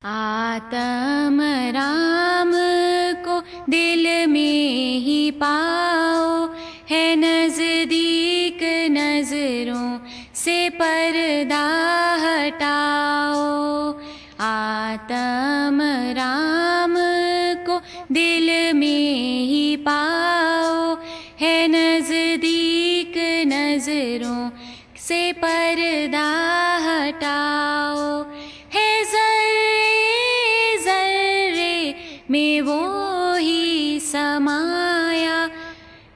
आत्म राम को दिल में ही पाओ, है नजदीक नजरों से पर्दा हटाओ। आत्म राम को दिल में ही पाओ, है नजदीक नजरों से पर्दा हटाओ। है में वो ही समाया,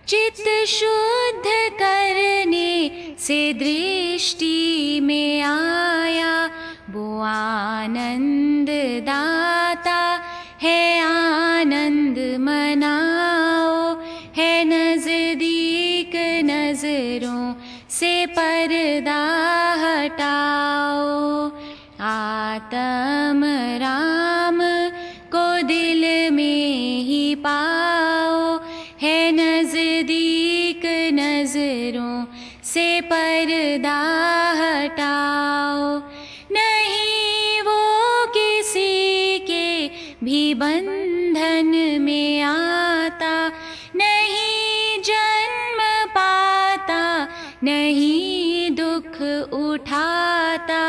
चित्त शुद्ध करने से दृष्टि में आया। वो आनंद दाता है, आनंद मनाओ, है नजदीक नजरों से पर्दा हटाओ। आत्म राम को दिल में ही पाओ, है नजदीक नजरों से पर्दा हटाओ। नहीं वो किसी के भी बंधन में आता, नहीं जन्म पाता, नहीं दुख उठाता।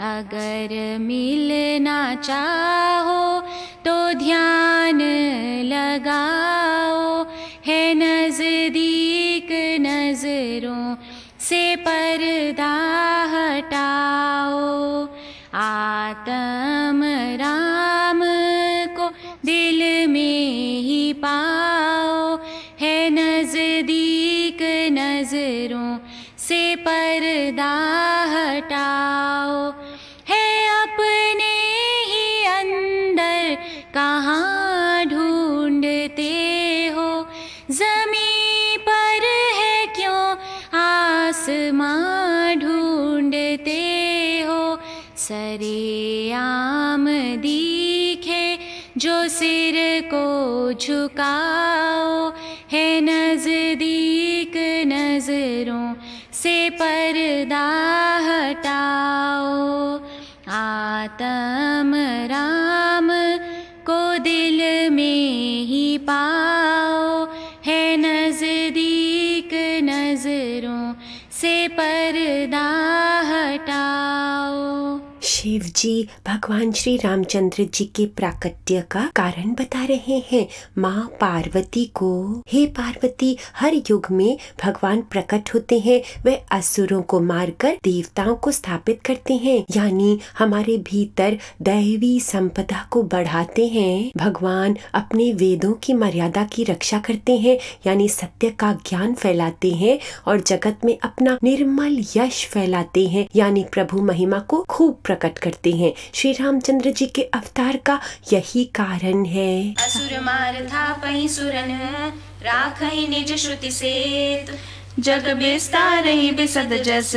अगर मिलना चाहो तो ध्यान लगाओ, है नजदीक नजरों से पर्दा हटाओ। आत्म राम को दिल में ही पाओ, है नजदीक नजरों से पर्दा हटाओ। है अपने ही अंदर कहाँ ढूंढते हो, ज़मीं पर है क्यों आसमां ढूंढते हो। सरेआम दिखे जो सिर को झुकाओ, है नजदीक नजरों से पर्दा हटाओ। आत्म राम को दिल में ही पाओ, है नजदीक नजरों से पर्दा हटाओ। शिव जी भगवान श्री रामचंद्र जी के प्राकट्य का कारण बता रहे हैं माँ पार्वती को। हे पार्वती, हर युग में भगवान प्रकट होते हैं, वे असुरों को मारकर देवताओं को स्थापित करते हैं, यानी हमारे भीतर दैवी संपदा को बढ़ाते हैं। भगवान अपने वेदों की मर्यादा की रक्षा करते हैं, यानी सत्य का ज्ञान फैलाते हैं और जगत में अपना निर्मल यश फैलाते हैं, यानी प्रभु महिमा को खूब प्रकट करते हैं। श्री रामचंद्र जी के अवतार का यही कारण है। असुर मार था पही सुरन, राखहि निज श्रुति सेत। जग बिस्तारहि बिसद जस,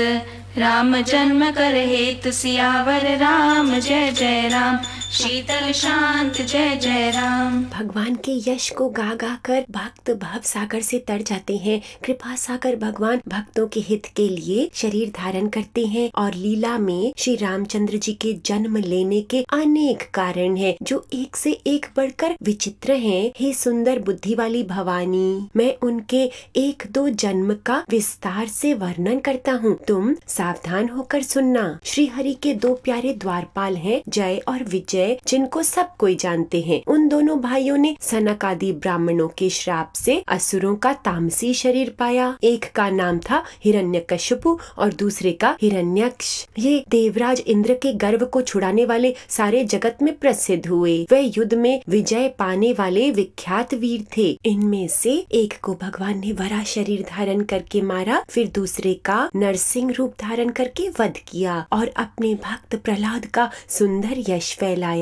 राम जन्म कर हेतु। सियावर राम जय जय राम, शीतल शांत जय जय राम। भगवान के यश को गा गा कर भक्त भव सागर से तर जाते हैं। कृपा सागर भगवान भक्तों के हित के लिए शरीर धारण करते हैं और लीला में श्री रामचंद्र जी के जन्म लेने के अनेक कारण हैं, जो एक से एक बढ़कर विचित्र हैं। हे सुंदर बुद्धि वाली भवानी, मैं उनके एक दो जन्म का विस्तार से वर्णन करता हूँ, तुम सावधान होकर सुनना। श्री हरि के दो प्यारे द्वारपाल हैं, जय और विजय, जिनको सब कोई जानते हैं। उन दोनों भाइयों ने सनक आदि ब्राह्मणों के श्राप से असुरों का तामसी शरीर पाया। एक का नाम था हिरण्यकश्यपु और दूसरे का हिरण्यक्ष। ये देवराज इंद्र के गर्व को छुड़ाने वाले सारे जगत में प्रसिद्ध हुए। वे युद्ध में विजय पाने वाले विख्यात वीर थे। इनमें से एक को भगवान ने वरा शरीर धारण करके मारा, फिर दूसरे का नरसिंह रूप धारण करके वध किया और अपने भक्त प्रहलाद का सुंदर यश फैलाया।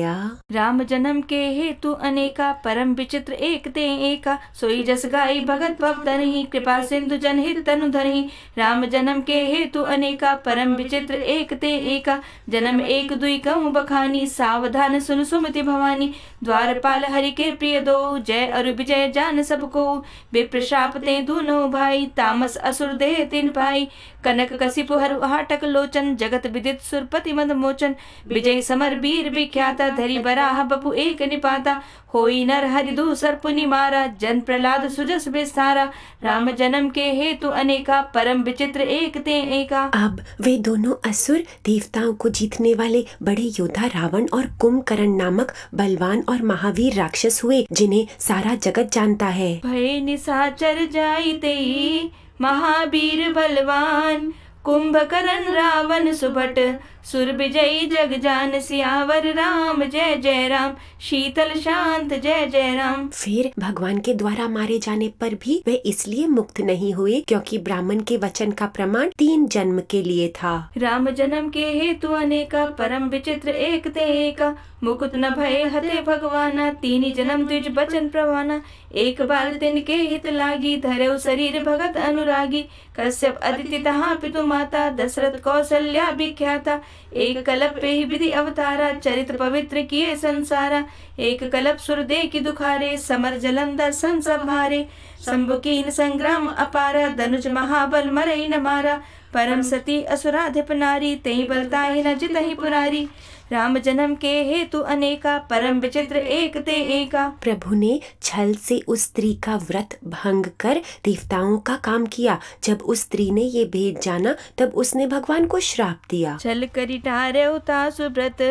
राम जन्म के हेतु अनेका, परम विचित्र एक ते एका। सोई जस गाई भगत भव धरहि, कृपा सिंधु जनहित तनु धरहि। राम जन्म के हेतु अनेका, परम विचित्र एक ते एका। जन्म एक दुई कहूँ बखानी, सावधान सुन सुमति भवानी। द्वारपाल हरि के प्रिय दो, जय और विजय जान सबको। विप्र शाप ते दोनों भाई, तामस असुर देह तिन पाई। कनक कसिपु हर हाटक लोचन, जगत विदित सुरपति मद मोचन। विजय समर वीर विख्यात, निपाता, धरी बराह बपु एक निपाता, होई नर हरि दूसर पुनि मारा, जन प्रहलाद सुजस विस्तारा, राम जन्म के हेतु अनेका, परम विचित्र एक ते एका। अब वे दोनों असुर देवताओं को जीतने वाले बड़े योद्धा रावण और कुंभकर्ण नामक बलवान और महावीर राक्षस हुए, जिन्हें सारा जगत जानता है। भय निशाचर जाई तेई महावीर बलवान, कुंभकर्ण रावण सुभट, सुर विजयी जग जान, सियावर राम जय जय राम, शीतल शांत जय जय राम। फिर भगवान के द्वारा मारे जाने पर भी वे इसलिए मुक्त नहीं हुए क्योंकि ब्राह्मण के वचन का प्रमाण 3 जन्म के लिए था। राम जन्म के हेतु अनेका, परम विचित्र एक ते एका, मुकुट न भय हते भगवाना, 3 जन्म तुझ बचन प्रवाना, एक बार तिनके हित लागी, धरेउ शरीर भगत अनुरागी, कश्यप अदिति तहाँ पितु माता, दशरथ कौशल्या विख्याता, एक कलप पे ही विधि अवतारा, चरित पवित्र किए संसारा, एक कलप सुर दे की दुखारे, समर जलंधर सन सब हारे, शंभुकीन संग्राम अपारा, धनुष महाबल मरई न मारा, परम सती असुराधिप नारी, तेहि बलताहि न जितहि पुरारी, राम जन्म के हेतु अनेका, परम विचित्र एक ते एका। प्रभु ने छल से उस स्त्री का व्रत भंग कर देवताओं का काम किया। जब उस स्त्री ने ये भेद जाना तब उसने भगवान को श्राप दिया। छल करि ठारे उतासु व्रत,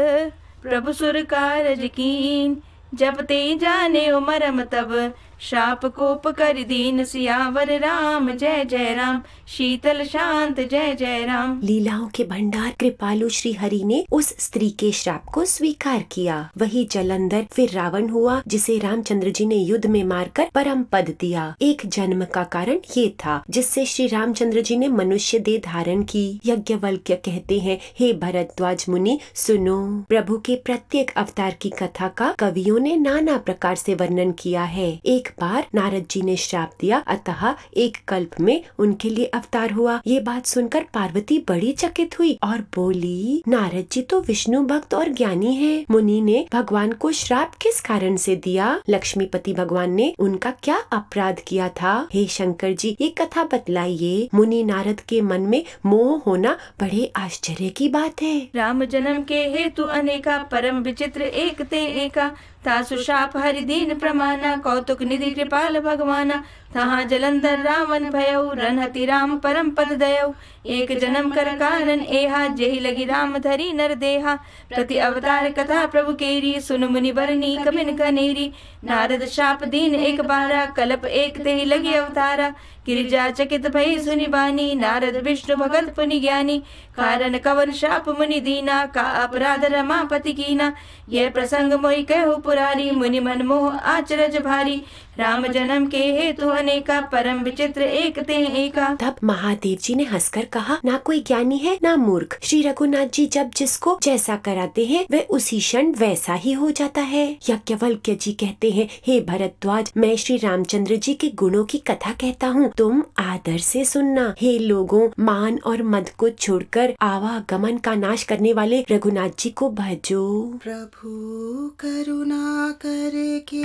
प्रभु सुर कारज कीन, जब ते जाने मरम तब, शाप कोप कर दीन, सियावर राम जय जय राम, शीतल शांत जय जय राम। लीलाओं के भंडार कृपालु श्री हरि ने उस स्त्री के श्राप को स्वीकार किया। वही जलंधर फिर रावण हुआ, जिसे रामचंद्र जी ने युद्ध में मारकर परम पद दिया। एक जन्म का कारण ये था जिससे श्री रामचंद्र जी ने मनुष्य देह धारण की। यज्ञवल्क्य कहते हैं, हे भरद्वाज मुनि सुनो, प्रभु के प्रत्येक अवतार की कथा का कवियों ने नाना प्रकार से वर्णन किया है। एक बार नारद जी ने श्राप दिया, अतः एक कल्प में उनके लिए अवतार हुआ। ये बात सुनकर पार्वती बड़ी चकित हुई और बोली, नारद जी तो विष्णु भक्त और ज्ञानी हैं। मुनि ने भगवान को श्राप किस कारण से दिया? लक्ष्मीपति भगवान ने उनका क्या अपराध किया था? हे शंकर जी, ये कथा बतलाइए। मुनि नारद के मन में मोह होना बड़े आश्चर्य की बात है। राम जन्म के हेतु अनेका, परम विचित्र एक ते एका, तासु शाप हरि दीन प्रमाना, कौतुक निधि कृपाल भगवाना, तहाँ जलंधर रावण भयउ, रनहति राम परम पद दयउ, एक जन्म कर कारण एहा, जेहि लगी राम धरी नर देहा, प्रति अवतार कथा प्रभु केरी, सुन मुनि बरनी कबिन कनेरी, नारद शाप दीन एक बारा, कल्प एक तेहि लगी अवतारा, गिरिजा चकित भई सुनि बानी, नारद विष्णु भगत पुनि ज्ञानी, कारण कवन शाप मुनि दीना, का अपराध रमापति कीना, यह प्रसंग मोहि कहु पुरारी, मुनि मन मोह आचरज भारी, राम जन्म के हेतु अनेका, परम विचित्र एक ते एका। तब महादेव जी ने हंसकर कहा, ना कोई ज्ञानी है ना मूर्ख। श्री रघुनाथ जी जब जिसको जैसा कराते हैं वह उसी क्षण वैसा ही हो जाता है। यज्ञवल्क्य जी कहते हैं, हे भरद्वाज, मैं श्री रामचंद्र जी के गुणों की कथा कहता हूँ, तुम आदर से सुनना। हे लोगों, मान और मद को छोड़कर आवागमन का नाश करने वाले रघुनाथ जी को भजो। प्रभु करुणा करके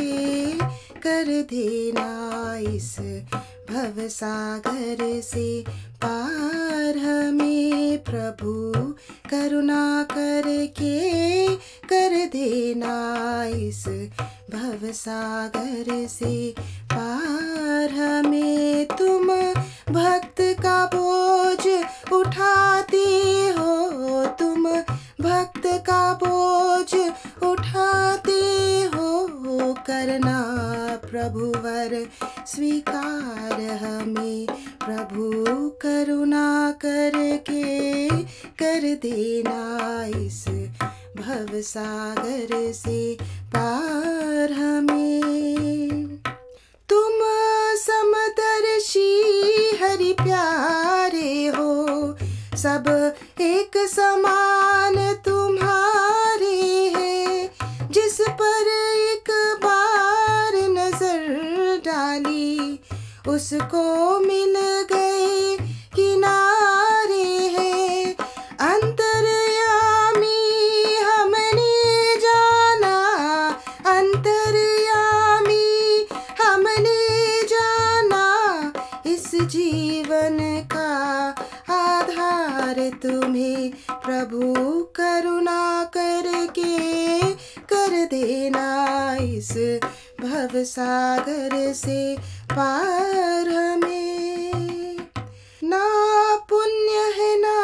कर देना इस भव सागर से पार हमें, प्रभु करुणा करके कर देना इस भव सागर से पार हमें। तुम भक्त का बोझ उठाते हो, तुम भक्त का बोझ उठाते हो, करना प्रभुवर स्वीकार हमें, प्रभु करुणा करके कर देना इस भव सागर से पार हमें। तुम समदर्शी हरि प्यारे हो, सब एक समान तुम्हारे हैं, जिस पर एक बार नजर डाली उसको मिल गए किनारे हैं। अंतर्यामी हमने जाना, अंतर्यामी हमने जाना, इस जीवन का आधार तुम्हें, प्रभु करुणा करके देना इस भव सागर से पार हमें। ना पुण्य है ना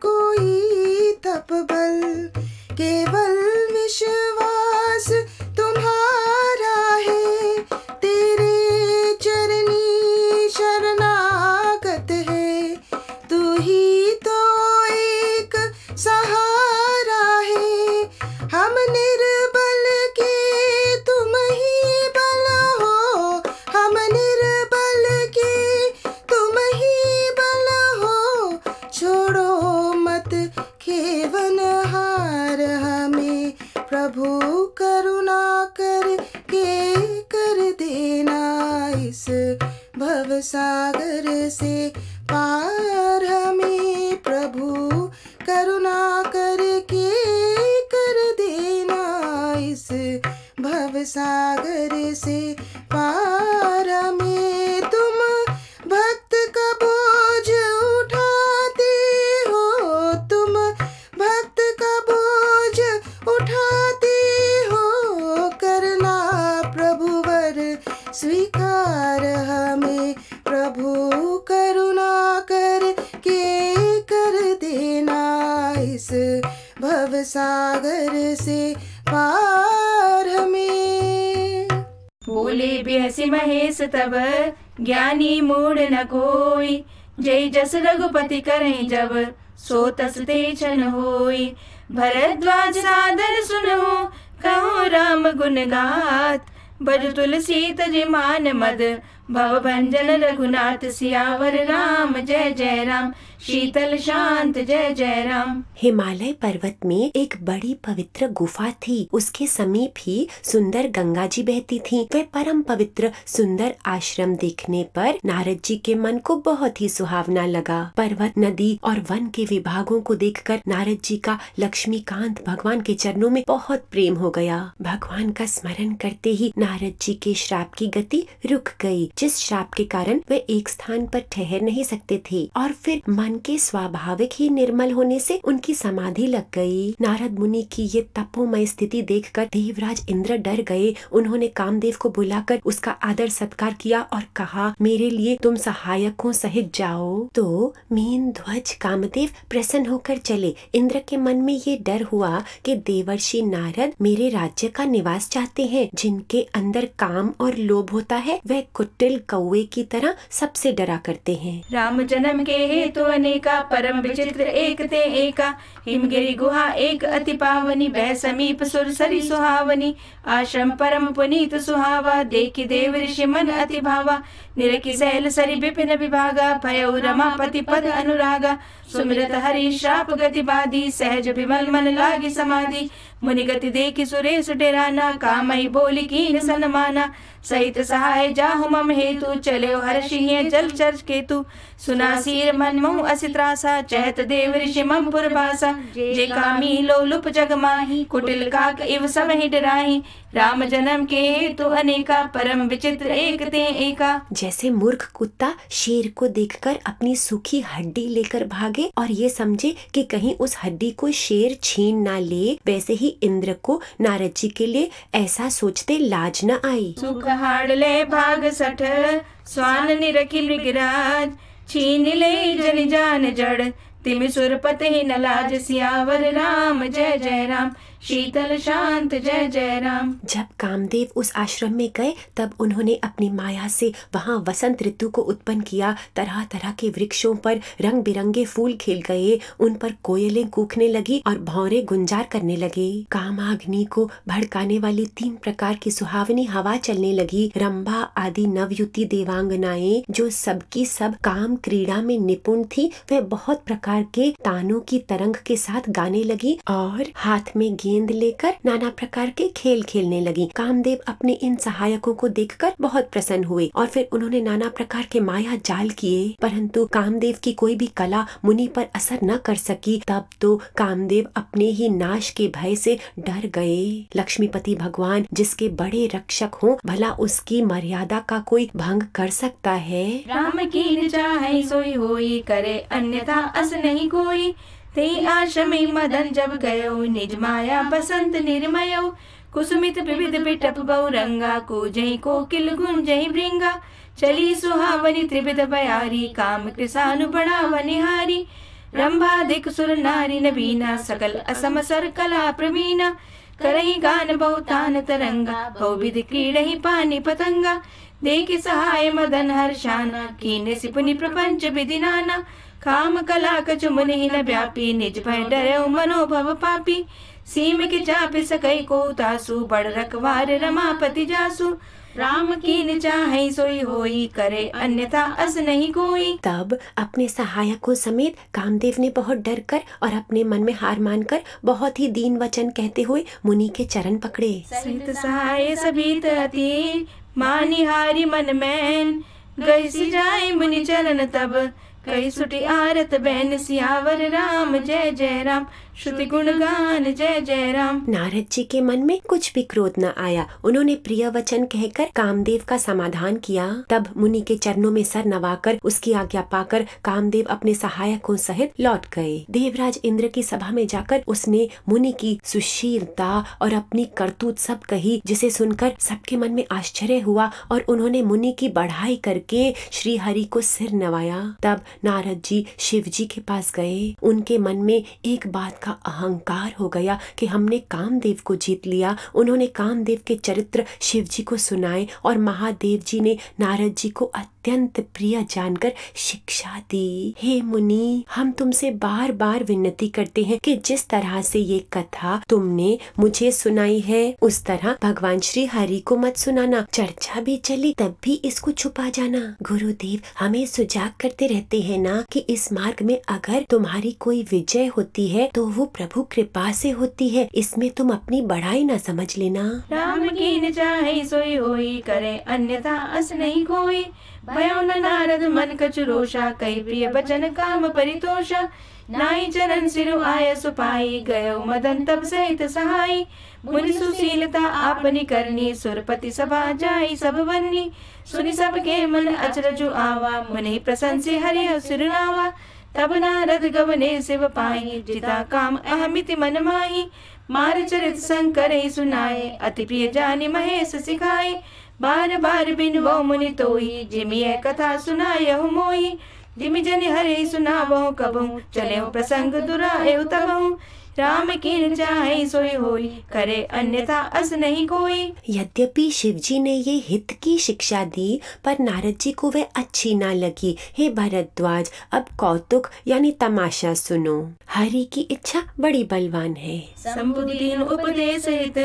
कोई तप बल, केवल विश्वास तुम्हारा है। तेरे चरनी शरणागत है, तू ही तो एक सहारा है। हम निर्बल के तुम ही बल हो, हम निर्बल के तुम ही बल हो। छोड़ो मत खेवन हार हमें, प्रभु करुणा कर के कर देना इस भव सागर से पार हमें। प्रभु करुणा करके कर देना इस भव सागर से पार हमें। तुम भक्त का बोझ उठाते हो, तुम भक्त का बोझ उठाते हो। करना प्रभुवर स्वीकार हमें, प्रभु करुणा कर के कर देना इस भव सागर से पार हमें। बोले बिहसी महेश तब ज्ञानी मूढ़ न कोई, जय जस रघुपति करें जब सो तस ते छन होई। भरद्वाज सादर सुनो कहो राम गुण गात, भज तुलसी तज मान मद भव भंजन रघुनाथ। सियावर राम जय जय राम, शीतल शांत जय जय राम। हिमालय पर्वत में एक बड़ी पवित्र गुफा थी। उसके समीप ही सुंदर गंगा जी बहती थीं। वह परम पवित्र सुंदर आश्रम देखने पर नारद जी के मन को बहुत ही सुहावना लगा। पर्वत, नदी और वन के विभागों को देखकर नारद जी का लक्ष्मीकांत भगवान के चरणों में बहुत प्रेम हो गया। भगवान का स्मरण करते ही नारद जी के श्राप की गति रुक गई, जिस श्राप के कारण वे एक स्थान पर ठहर नहीं सकते थे। और फिर मन के स्वाभाविक ही निर्मल होने से उनकी समाधि लग गई। नारद मुनि की ये तपोमय स्थिति देखकर देवराज इंद्र डर गए। उन्होंने कामदेव को बुलाकर उसका आदर सत्कार किया और कहा, मेरे लिए तुम सहायकों सहित जाओ। तो मीन ध्वज कामदेव प्रसन्न होकर चले। इंद्र के मन में ये डर हुआ कि देवर्षि नारद मेरे राज्य का निवास चाहते हैं। जिनके अंदर काम और लोभ होता है वह कुटिल कौवे की तरह सबसे डरा करते हैं। राम जन्म के हेतु अनेका, परम विचित्र एक ते एका। हिमगिरि गुहा एक अति पावनी, बह समीप सुर सरी सुहावनी। आश्रम परम पुनीत सुहावा, देखि देव ऋषि मन अति भावा। निरखि सैल सरी विपिन विभागा, भयउ रमापति पद अनुरागा। सुमिरत हरि श्राप गति बाधी, सहज विमल मन लागी समाधि। मुनि गति देखि सुरेश डेराना, कामई बोली कीन सनमाना। सहित सहाय जाहु मम हेतु, चले हर्षि जल चर्च केतु। सुना सीर मन महु असी त्रासा, चहत देव ऋषि मम पुरभासा। जे कामी लो लुप जग माही, कुटिल काक इव सब ही डराही। राम जन्म के हेतु अनेका, परम विचित्र एक ते एका। जैसे मूर्ख कुत्ता शेर को देखकर अपनी सूखी हड्डी लेकर भागे और ये समझे कि कहीं उस हड्डी को शेर छीन ना ले, वैसे ही इंद्र को नारद जी के लिए ऐसा सोचते लाज न आई। सुख हाड़ ले भाग सठ, स्वान निरखि मृगराज। छीन ले जन जान जड़, तिमि सुरपत ही न लाज। सियावर राम जय जय राम, शीतल शांत जय जय राम। जब कामदेव उस आश्रम में गए तब उन्होंने अपनी माया से वहाँ वसंत ऋतु को उत्पन्न किया। तरह तरह के वृक्षों पर रंग बिरंगे फूल खिल गए, उन पर कोयलें कूकने लगी और भौरे गुंजार करने लगे। कामाग्नि को भड़काने वाली 3 प्रकार की सुहावनी हवा चलने लगी। रंभा आदि नवयुति देवांगनाएं जो सबकी सब काम क्रीड़ा में निपुण थी, वे बहुत प्रकार के तानों की तरंग के साथ गाने लगी और हाथ में गेंद लेकर नाना प्रकार के खेल खेलने लगी। कामदेव अपने इन सहायकों को देखकर बहुत प्रसन्न हुए और फिर उन्होंने नाना प्रकार के माया जाल किए, परंतु कामदेव की कोई भी कला मुनि पर असर न कर सकी। तब तो कामदेव अपने ही नाश के भय से डर गए। लक्ष्मीपति भगवान जिसके बड़े रक्षक हों, भला उसकी मर्यादा का कोई भंग कर सकता है? राम कीन चाहे सोई होई, करे अन्यथा अस नहीं कोई। ते आश्रमे मदन जब गयो, निज माया बसंत निर्मयो। कुसुमित विविध बिटप बहुरंगा, कूजहि कोकिल गुंजहि भृंगा। चली सुहावनी त्रिविध बयारी, काम कृसानु बढ़ावा निहारी। रंभाधिक सुर नारी नवीना, सकल असम सर कला प्रवीणा। करहि गान बहुतान तरंगा, बहुविध क्रीडहि पानी पतंगा। देखि सहाय मदन हर्षाना, कीने सिपुनि प्रपंच विधि नाना। काम कला कछु मुनि न व्यापी, निज भय डरौ मनोभव पापी। सीम के चापि सकई को तासु, बड़ रखवार रमापति जासु। राम कीन चाहे सोई होई, करे अन्यथा अस नहीं कोई। तब अपने सहायकों समेत कामदेव ने बहुत डर कर और अपने मन में हार मानकर बहुत ही दीन वचन कहते हुए मुनि के चरण पकड़े। सहित सहाय सभी अति, मानी हारी मन मैन। गई सी जाए मुनि चरण तब, कई सुटी आरत बैन। सियावर राम जय जय राम, श्रुति गुण गान जय जय राम। नारद जी के मन में कुछ भी क्रोध न आया। उन्होंने प्रिय वचन कहकर कामदेव का समाधान किया। तब मुनि के चरणों में सर नवाकर उसकी आज्ञा पाकर कामदेव अपने सहायकों सहित लौट गए। देवराज इंद्र की सभा में जाकर उसने मुनि की सुशीलता और अपनी करतूत सब कही, जिसे सुनकर सबके मन में आश्चर्य हुआ और उन्होंने मुनि की बढ़ाई करके श्री हरि को सिर नवाया। तब नारद जी शिव जी के पास गए। उनके मन में एक बात का अहंकार हो गया कि हमने कामदेव को जीत लिया। उन्होंने कामदेव के चरित्र शिव जी को सुनाए और महादेव जी ने नारद जी को अत्यंत प्रिय जानकर शिक्षा दी। हे मुनि, हम तुमसे बार बार विनती करते हैं कि जिस तरह से ये कथा तुमने मुझे सुनाई है उस तरह भगवान श्री हरि को मत सुनाना। चर्चा भी चली तब भी इसको छुपा जाना। गुरुदेव हमें सुजाग करते रहते हैं ना कि इस मार्ग में अगर तुम्हारी कोई विजय होती है तो वो प्रभु कृपा से होती है। इसमें तुम अपनी बढ़ाई न समझ लेना। राम कीन चाहे सोई होई, करे अन्यथा अस नहीं कोई। भयो न नारद मन कछु रोषा, कई प्रिय बचन काम परितोषा। नाई चरण सिरु आय सुपाई, गयो मदन तब सहित सहाई। मुनि सुशीलता आपनी करनी, सुरपति सभा जाई सब बन्नी। सुनि सबके मन अचरजु आवा, मुनि प्रशंसे हरि सिर नावा। तब नारद गवने शिव पाई, जिता काम अहमिति मन माही। मार चरित शंकर सुनाए, अति प्रिय जानि महेश सिखाए। बार बार बिनवो मुनि तोही, जिमिय कथा सुनायहु मोही। जिमि जनि हरि सुनावहु कबहु, चलेहु प्रसंग दुरायहु तबहु। राम कीन चाहे सोई होई, करे अन्यथा अस नहीं कोई। यद्यपि शिव जी ने ये हित की शिक्षा दी पर नारद जी को वह अच्छी ना लगी। हे भरद्वाज, अब कौतुक यानी तमाशा सुनो। हरि की इच्छा बड़ी बलवान है। संबुद्धिन उपदेश हित,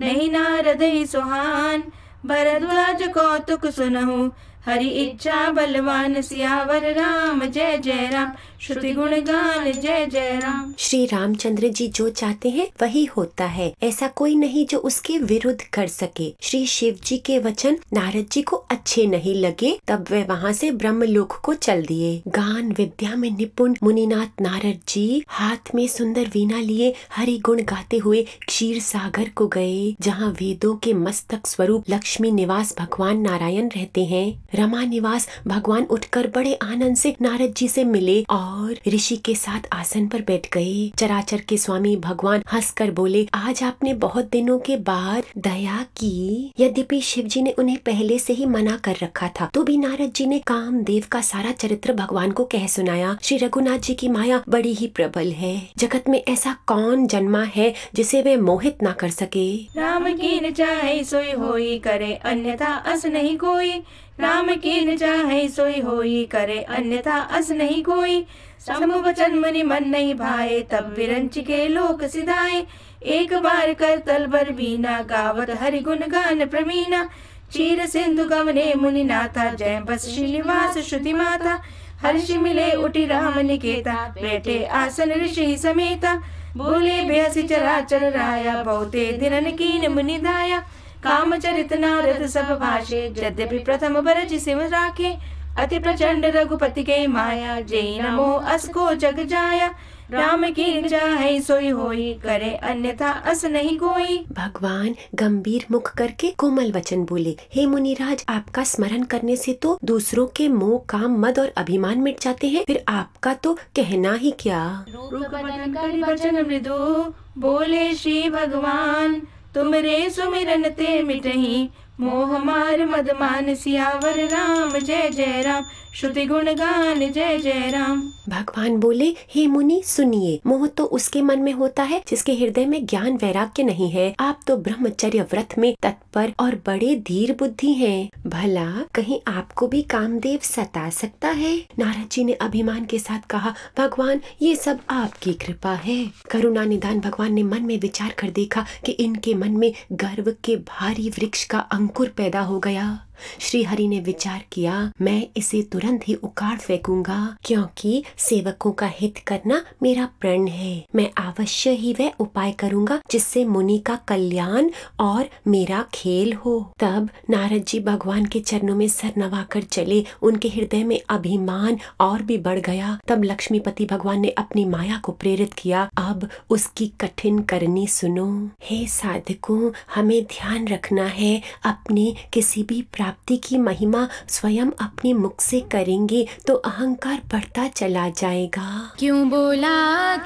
नहीं नारद ही सुहान। भरद्वाज कौतुक सुनहु, हरि इच्छा बलवान। सियावर राम जय जय राम, श्रुति गुण गान जय जय राम। श्री रामचंद्र जी जो चाहते हैं वही होता है। ऐसा कोई नहीं जो उसके विरुद्ध कर सके। श्री शिव जी के वचन नारद जी को अच्छे नहीं लगे, तब वे वहाँ से ब्रह्मलोक को चल दिए। गान विद्या में निपुण मुनिनाथ नारद जी हाथ में सुंदर वीणा लिए हरि गुण गाते हुए क्षीर सागर को गए, जहाँ वेदों के मस्तक स्वरूप लक्ष्मी निवास भगवान नारायण रहते हैं। रमा निवास भगवान उठकर बड़े आनंद से नारद जी से मिले और ऋषि के साथ आसन पर बैठ गए। चराचर के स्वामी भगवान हंसकर बोले, आज आपने बहुत दिनों के बाद दया की। यद्यपि शिव जी ने उन्हें पहले से ही मना कर रखा था, तो भी नारद जी ने कामदेव का सारा चरित्र भगवान को कह सुनाया। श्री रघुनाथ जी की माया बड़ी ही प्रबल है। जगत में ऐसा कौन जन्मा है जिसे वे मोहित ना कर सके। राम कीन चाहे सोई होई, करे अन्यथा अस नहीं कोई। राम कीन चाहे सोई होई, करे अन्यथा अस नहीं कोई। समु वचन मुनि मन नहीं भाए, तब विरंच के लोक सिधाए। एक बार कर तलबर बीना, गावत हरि गुण गान प्रवीणा। चीर सिंधु गवने मुनि नाथा, जय बस श्रीनिवास श्रुति माता। हर्षि मिले उठी राम निकेता, बैठे आसन ऋषि समेता। बोले बेहसी चराचर राया, बहुते दिनन कीन मुनि दाया। काम चरित नारद सब भाषे, यद्यपि प्रथम बरज सिम राखे। अति प्रचंड रघुपति के माया, जय नमो अस को जग जाया। राम की चाहे सोई होई, करे अन्यथा अस नहीं कोई। भगवान गंभीर मुख करके कोमल वचन बोले, हे मुनिराज, आपका स्मरण करने से तो दूसरों के मोह, काम, मद और अभिमान मिट जाते हैं, फिर आपका तो कहना ही क्या। रूप बदन करि वचन मृदु, बोले श्री भगवान, तुमरे सुमिरन ते मिटहि, मोह मार मद मान, सियावर राम जय जय राम, श्रुति गुण गान जय जय राम। भगवान बोले, हे मुनि सुनिए, मोह तो उसके मन में होता है जिसके हृदय में ज्ञान वैराग्य नहीं है। आप तो ब्रह्मचर्य व्रत में तत्पर और बड़े धीर बुद्धि हैं। भला कहीं आपको भी कामदेव सता सकता है? नारद जी ने अभिमान के साथ कहा, भगवान ये सब आपकी कृपा है। करुणा निदान भगवान ने मन में विचार कर देखा कि इनके मन में गर्व के भारी वृक्ष का अंकुर पैदा हो गया। श्री हरि ने विचार किया, मैं इसे तुरंत ही उखाड़ फेंकूंगा, क्योंकि सेवकों का हित करना मेरा प्रण है। मैं अवश्य ही वह उपाय करूंगा जिससे मुनि का कल्याण और मेरा खेल हो। तब नारद जी भगवान के चरणों में सर नवाकर चले। उनके हृदय में अभिमान और भी बढ़ गया। तब लक्ष्मीपति भगवान ने अपनी माया को प्रेरित किया, अब उसकी कठिन करनी सुनो। हे साधकों, हमें ध्यान रखना है, अपनी किसी भी प्राप्ति की महिमा स्वयं अपने मुख से करेंगे तो अहंकार बढ़ता चला जाएगा। क्यों बोला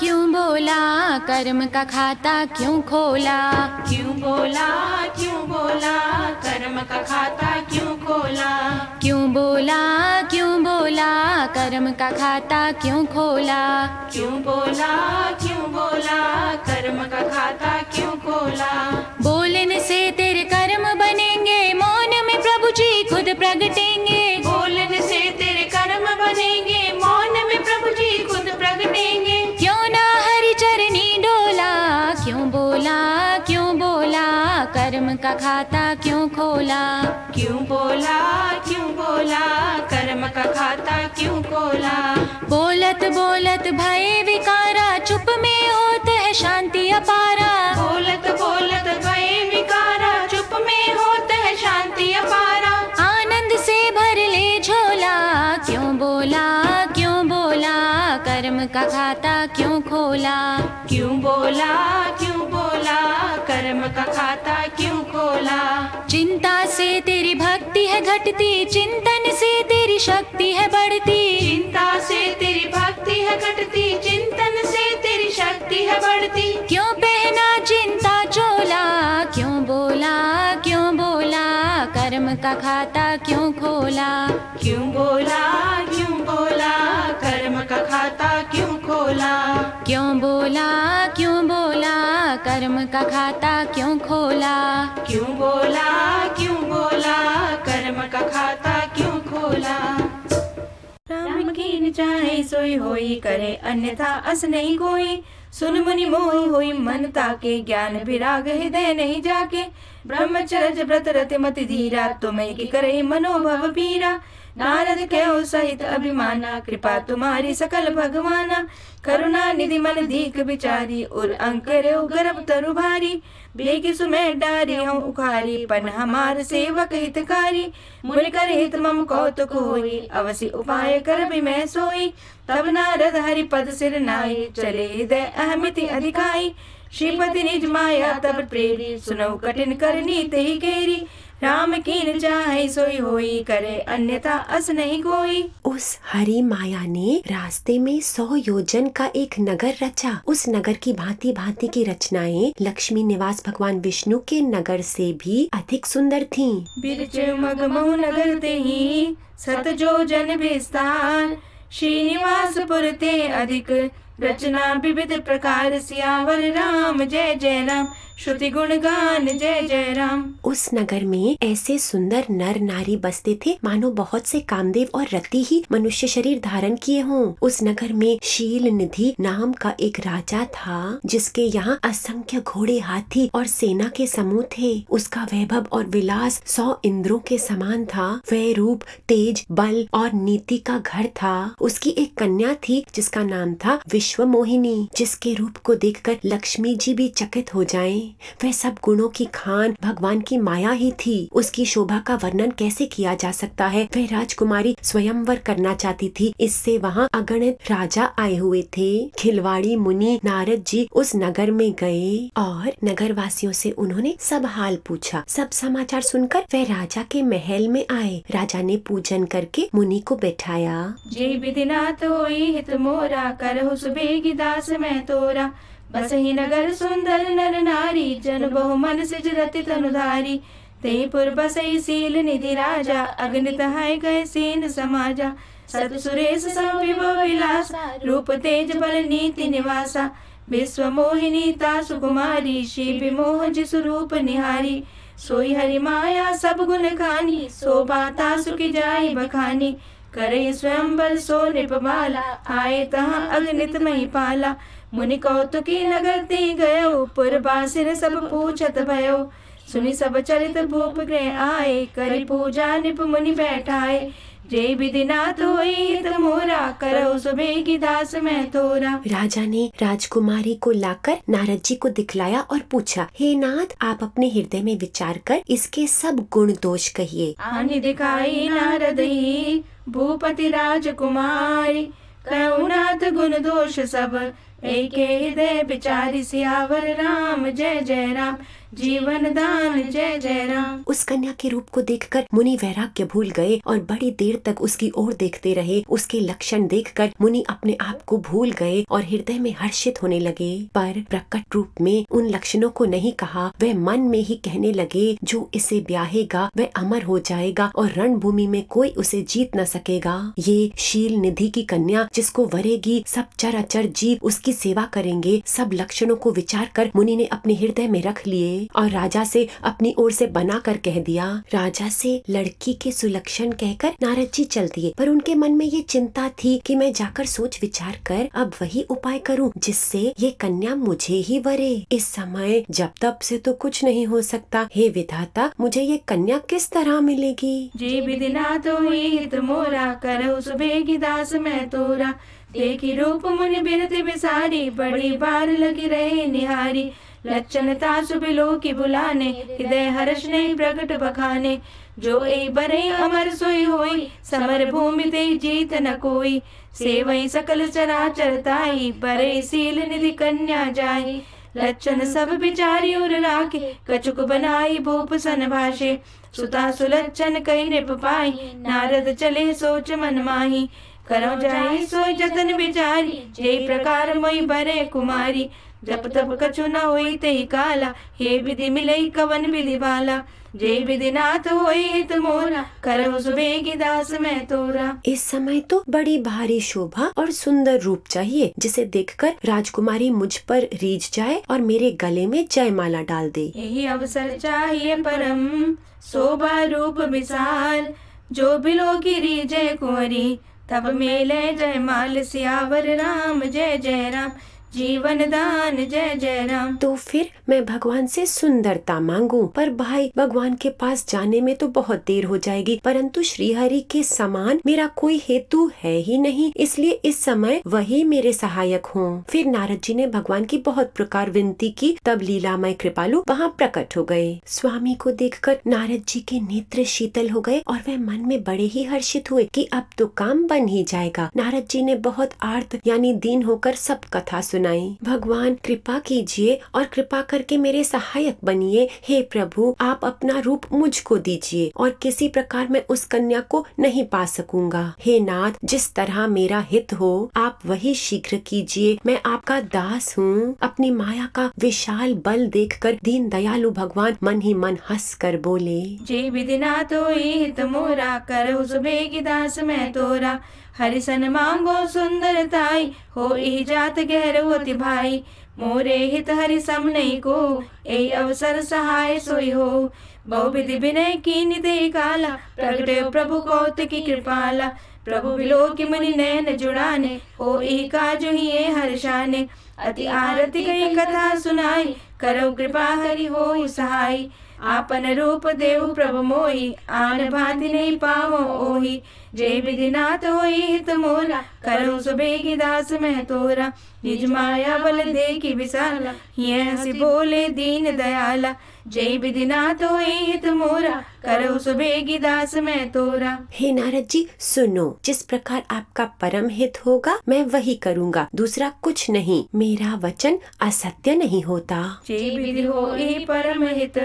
कर्म का खाता क्यों खोला, क्यों बोला कर्म का खाता क्यों खोला, क्यों बोला कर्म का खाता क्यों खोला, क्यों बोला कर्म का खाता क्यों खोला। बोलने से तेरे कर्म बनेंगे, मौन में प्रभु जी खुद प्रगटेंगे, बोलने से तेरे कर्म बनेंगे, मौन में प्रभु जी खुद प्रगटेंगे। क्यों ना हरि चरनी डोला, क्यों बोला कर्म का खाता क्यों खोला, क्यों बोला कर्म का खाता क्यों खोला। बोलत भय विकारा, चुप में होत है शांति अपारा, बोलत भय विकारा, चुप में होत है शांति अपारा। आनंद से भर ले झोला, क्यों बोला कर्म का खाता क्यों खोला, क्यों बोला कर्म का खाता क्यों खोला। चिंता से तेरी भक्ति है घटती, चिंतन से तेरी शक्ति है बढ़ती, चिंता से तेरी भक्ति है घटती, चिंतन से तेरी शक्ति है बढ़ती। क्यों पहना चिंता चोला, क्यों बोला कर्म का खाता क्यों खोला, क्यों बोला कर्म का खाता क्यों खोला। क्यों बोला कर्म का खाता क्यों खोला, क्यों बोला कर्म का खाता क्यों खोला। राम की चाहे सोई होई, करे अन्यथा अस नहीं कोई। सुन मुनि मोहि होई, मन ताके, ज्ञान विराग हृदय नहीं जाके। ब्रह्मचर्य व्रत रति मति धीरा, तुम्हें की करे मनोभव पीरा। नारद कहो सहित अभिमाना, कृपा तुम्हारी सकल भगवाना। करुणा निधि मन दीख विचारी, उर अंकर गर्भ तरु भारी। बेगी सुमेर डारी हूँ उखारी, पन हमार सेवक हितकारी। मुनि कर हित मम कौतुक होई, अवसि उपाय कर भी मैं सोई। तब नारद हरि पद सिर नाई, चले हृदय अहमिति अधिकाई। श्रीपति निज माया तब प्रेरी, सुनौ कठिन करनी तेहि केरी। राम कीन चाहे सोई होई, करे अन्यथा अस नहीं कोई। उस हरि माया ने रास्ते में 100 योजन का एक नगर रचा। उस नगर की भांति भांति की रचनाएं लक्ष्मी निवास भगवान विष्णु के नगर से भी अधिक सुंदर थीं। बिरच मगमहु नगर तेहि, सत योजन विस्तार। श्रीनिवासपुर ते अधिक, रचना विविध प्रकार। सियावर राम जय जय राम, श्रुति गुण गान जय जय राम। उस नगर में ऐसे सुंदर नर नारी बसते थे मानो बहुत से कामदेव और रति ही मनुष्य शरीर धारण किए हों। उस नगर में शील निधि नाम का एक राजा था, जिसके यहाँ असंख्य घोड़े, हाथी और सेना के समूह थे। उसका वैभव और विलास 100 इंद्रों के समान था। वह रूप, तेज, बल और नीति का घर था। उसकी एक कन्या थी जिसका नाम था विश्व मोहिनी, जिसके रूप को देखकर लक्ष्मी जी भी चकित हो जाएं। वह सब गुणों की खान भगवान की माया ही थी। उसकी शोभा का वर्णन कैसे किया जा सकता है। वह राजकुमारी स्वयंवर करना चाहती थी। इससे वहाँ अगणित राजा आए हुए थे। खिलवाड़ी मुनि नारद जी उस नगर में गए और नगर वासियों से उन्होंने सब हाल पूछा। सब समाचार सुनकर वह राजा के महल में आए। राजा ने पूजन करके मुनि को बैठाया। जय विधिनाथ होई हित मोरा, करहु सुबेगी दास मैं तोरा। बसहि नगर सुंदर नर नारी, जन बहु मन सिजरति तनुधारी। तेपुर बसई सील निधि राजा, अगणित हाय गए सीन समाजा। सत सुरेश संविभव विलास, रूप तेज बल नीति निवासा। विश्व मोहिनी तासु कुमारी, श्री विमोह जिसु रूप निहारी। सोई हरि माया सब गुण खानी, शोभा तासु की जाई बखानी। करे स्वयं बल सो निपबाला, आए तहाँ अगणित मही पाला। मुनि कौतुकी नगर ते गयो, पुरवासिन सब पूछत भयो। सुनि सब चरित भूप गृह आए, करि पूजा निप मुनि बैठाए। जय विधिनाथ होई हित मोरा, करहु सुबेगी दास मैं तोरा। राजा ने राजकुमारी को लाकर नारद जी को दिखलाया और पूछा, हे नाथ, आप अपने हृदय में विचार कर इसके सब गुण दोष कहिए। आनि दिखाई नारद ही, भूपति राजकुमारी। कहु नाथ गुण दोष सब, एक हृदय विचारी। सियावर राम जय जय राम, जीवन दान जय जय राम। उस कन्या के रूप को देखकर मुनि वैराग्य भूल गए और बड़ी देर तक उसकी ओर देखते रहे। उसके लक्षण देखकर मुनि अपने आप को भूल गए और हृदय में हर्षित होने लगे। पर प्रकट रूप में उन लक्षणों को नहीं कहा। वह मन में ही कहने लगे, जो इसे ब्याहेगा वह अमर हो जाएगा और रणभूमि में कोई उसे जीत न सकेगा। ये शील निधि की कन्या जिसको वरेगी, सब चराचर जीव उसकी सेवा करेंगे। सब लक्षणों को विचार कर मुनि ने अपने हृदय में रख लिए और राजा से अपनी ओर से बना कर कह दिया। राजा से लड़की के सुलक्षण कहकर नारद जी चल दिए, पर उनके मन में ये चिंता थी कि मैं जाकर सोच विचार कर अब वही उपाय करूं जिससे ये कन्या मुझे ही वरे। इस समय जब तब से तो कुछ नहीं हो सकता। हे विधाता, मुझे ये कन्या किस तरह मिलेगी। जय विधिनाथ होई हित मोरा, करहु सुबेगी दास मैं तोरा। देखी रूप मुनि बिरति बिसारी, बड़ी बार लगी रहे निहारी। लक्षण तासु बिलो की बुलाने, हृदय हर्ष नहीं प्रकट बखाने। जो ए बरे अमर सोई होई, समर भूमि ते जीत न कोई। सेवई सकल चराचर ताई, बरे सील निधि कन्या जाई। लक्षण सब विचारी उर राखे, कछुक बनाई भूप सन भाषे। सुता सुलक्षण कई नृप पाई, नारद चले सोच मन माही। करो जाई सोई जतन विचारी, जय प्रकार मोई बरे कुमारी। जप तप कछु न होई तेहि काला, हे विधि मिलई कवन विधि बाला। जय विधिनाथ होई हित मोरा, करहु सुबेगी दास मैं तोरा। इस समय तो बड़ी भारी शोभा और सुंदर रूप चाहिए, जिसे देखकर राजकुमारी मुझ पर रीझ जाए और मेरे गले में जयमाला डाल दे। यही अवसर चाहिए परम, शोभा रूप विशाल। जो बिलो की रीझे कुंवरी, तब मेले जयमाल। सियावर राम जय जय राम, जीवन दान जय जय राम। तो फिर मैं भगवान से सुंदरता मांगू, पर भाई भगवान के पास जाने में तो बहुत देर हो जाएगी, परंतु श्रीहरि के समान मेरा कोई हेतु है ही नहीं, इसलिए इस समय वही मेरे सहायक हों। फिर नारद जी ने भगवान की बहुत प्रकार विनती की, तब लीलामय कृपालु वहाँ प्रकट हो गए। स्वामी को देखकर नारद जी के नेत्र शीतल हो गए और वह मन में बड़े ही हर्षित हुए कि अब तो काम बन ही जाएगा। नारद जी ने बहुत आर्त यानी दीन होकर सब कथा सुनाई। भगवान कृपा कीजिए और कृपा करके मेरे सहायक बनिए। हे प्रभु, आप अपना रूप मुझको दीजिए और किसी प्रकार मैं उस कन्या को नहीं पा सकूंगा। हे नाथ, जिस तरह मेरा हित हो आप वही शीघ्र कीजिए। मैं आपका दास हूँ। अपनी माया का विशाल बल देखकर दीन दयालु भगवान मन ही मन हंस कर बोले, जय विधिनाथ होई हित मोरा, करहु सुबेगी दास मैं तोरा। हरिसन मांगो सुंदरताई, हो ई जात गहर होति भाई। मोरे हित हरि सम नहीं को, ए अवसर सहाय सोई हो। बहुविधि विनय कीनि दे काला, प्रगटे प्रभु कौतुकी कृपाला। प्रभु बिलो की मुनि नैन जुड़ाने, हो ई काजु ही हर्षाने। अति आरती गई कथा सुनाई, करो कृपा हरि हो सहाय। आपन रूप देव प्रभु मोहि, आन भांति नहीं पावो ओहि। जय विधिनाथ होई हित मोरा, करहु सुबेगी दास मैं तोरा। निज माया बल देखी विशाला, ये हंसी बोले दीन दयाला। जय विधिनाथ होई हित मोरा, करहु सुबेगी दास मैं तोरा। हे नारद जी सुनो, जिस प्रकार आपका परम हित होगा मैं वही करूँगा, दूसरा कुछ नहीं। मेरा वचन असत्य नहीं होता। जय विधि होई परम हित,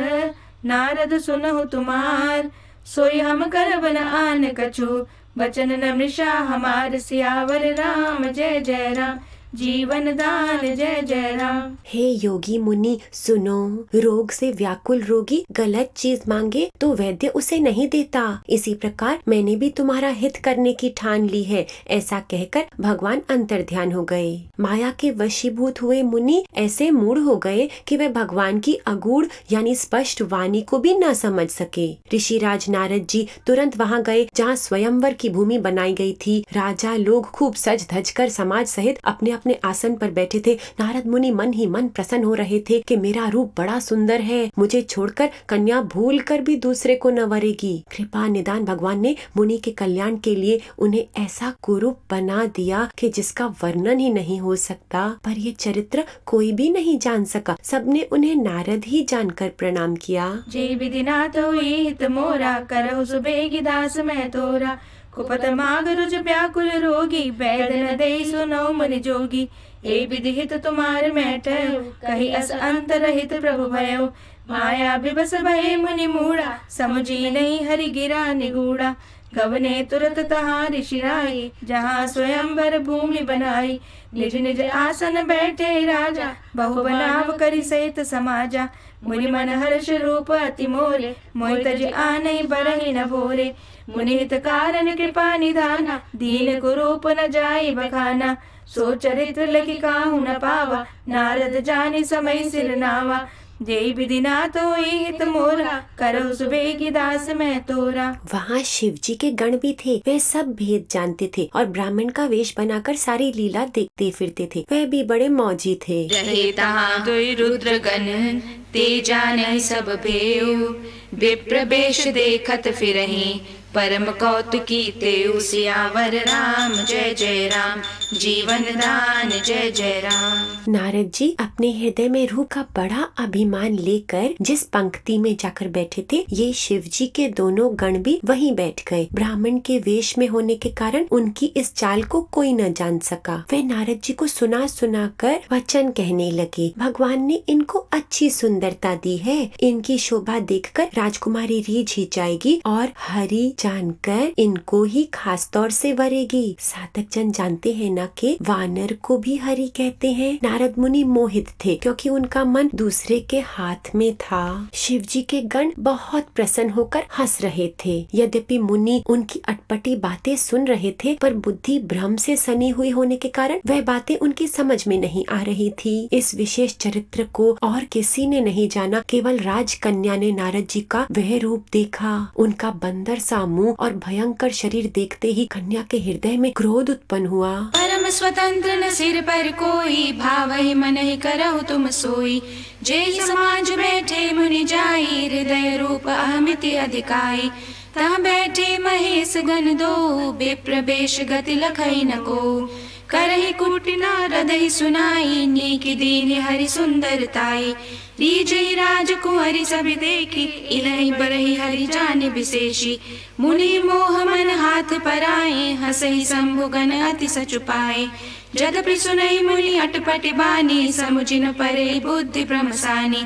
नारद सुनहु तुमार। सोई हम करब न आन कछु, वचन न मृषा हमार। सियावर राम जय जय राम, जीवन दान जय जय राम। हे योगी मुनि सुनो, रोग से व्याकुल रोगी गलत चीज मांगे तो वैद्य उसे नहीं देता। इसी प्रकार मैंने भी तुम्हारा हित करने की ठान ली है। ऐसा कहकर भगवान अंतर्ध्यान हो गए। माया के वशीभूत हुए मुनि ऐसे मूढ़ हो गए कि वे भगवान की अगूढ़ यानी स्पष्ट वाणी को भी न समझ सके। ऋषिराज नारद जी तुरंत वहाँ गए जहाँ स्वयंवर की भूमि बनाई गई थी। राजा लोग खूब सज धज कर समाज सहित अपने अपने आसन पर बैठे थे। नारद मुनि मन ही मन प्रसन्न हो रहे थे कि मेरा रूप बड़ा सुंदर है, मुझे छोड़कर कन्या भूल कर भी दूसरे को न वरेगी। कृपा निदान भगवान ने मुनि के कल्याण के लिए उन्हें ऐसा कुरूप बना दिया कि जिसका वर्णन ही नहीं हो सकता। पर ये चरित्र कोई भी नहीं जान सका, सबने उन्हें नारद ही जानकर प्रणाम किया। जय विधिनाथ होई हित मोरा, करहु सुबेगी दास मैं तोरा। कुपत माग रुज व्याकुल रोगी, वैद न देई सुनौ मुनि जोगी। ए विधि हित तुम्हार मैं ठहरो, कही अस अंत रहित प्रभु भयो। माया विवश भये मुनि मूढ़ा, समुझी नहीं हरि गिरा निगूढ़ा। गवने तुरत तहाँ ऋषि राई, जहाँ स्वयंवर भूमि बनाई। निज निज आसन बैठे राजा, बहु बनाव करि सहित समाजा। मुनि मन हर्ष रूप अति मोरे, मोहि तज आनहि बरहि न भोरे। मुनि हित कारण कृपा निधाना, दीन कुरूप न जाई बखाना। सो चरित्र लिखि काहू न पावा, नारद जानि समय सिर नावा। जय विधिनाथ होई हित मोरा, करहु सुबेगी दास मैं तोरा। वहाँ शिव जी के गण भी थे। वे सब भेद जानते थे और ब्राह्मण का वेश बनाकर सारी लीला देखते फिरते थे। वह भी बड़े मौजी थे। रहे तहाँ दुई रुद्र गण, ते जाने सब भेऊ। विप्र वेश देखत फिरहि, परम कौतुकी तेऊ। सियावर राम जय जय राम, जीवन दान जय जय राम। नारद जी अपने हृदय में रूह का बड़ा अभिमान लेकर जिस पंक्ति में जाकर बैठे थे, ये शिव जी के दोनों गण भी वहीं बैठ गए। ब्राह्मण के वेश में होने के कारण उनकी इस चाल को कोई न जान सका। वे नारद जी को सुना सुना कर वचन कहने लगे। भगवान ने इनको अच्छी सुंदरता दी है, इनकी शोभा देखकर राजकुमारी रीझ ही जाएगी और हरि जानकर इनको ही खास तौर से वरेगी। साधक जन जानते हैं न कि वानर को भी हरि कहते हैं। नारद मुनि मोहित थे क्योंकि उनका मन दूसरे के हाथ में था। शिव जी के गण बहुत प्रसन्न होकर हंस रहे थे। यद्यपि मुनि उनकी अटपटी बातें सुन रहे थे, पर बुद्धि भ्रम से सनी हुई होने के कारण वह बातें उनकी समझ में नहीं आ रही थी। इस विशेष चरित्र को और किसी ने नहीं जाना, केवल राजकन्या ने नारद जी का वह रूप देखा। उनका बंदर सा मुंह और भयंकर शरीर देखते ही कन्या के हृदय में क्रोध उत्पन्न हुआ। परम स्वतंत्र न सिर पर कोई, भावहि मन ही करहु तुम सोई। जय समाज बैठे मुनि जाई, हृदय रूप अहमिति अधिकाई। तहाँ बैठे महेश गण दो, विप्र वेश गति लखई न को। करहि कुटी नारद ही सुनाई, नीक दीन हरि सुंदरताई। रीझई राजकुंवरी सभी देखी, इलहि बरहि हरि जानि विशेषी। मुनि मोह मन हाथ पराए, हंसहि शंभु गण अति सचुपाए। जदपि सुनहि मुनि अटपट बानी, समुझि न परे बुद्धि भ्रमसानी।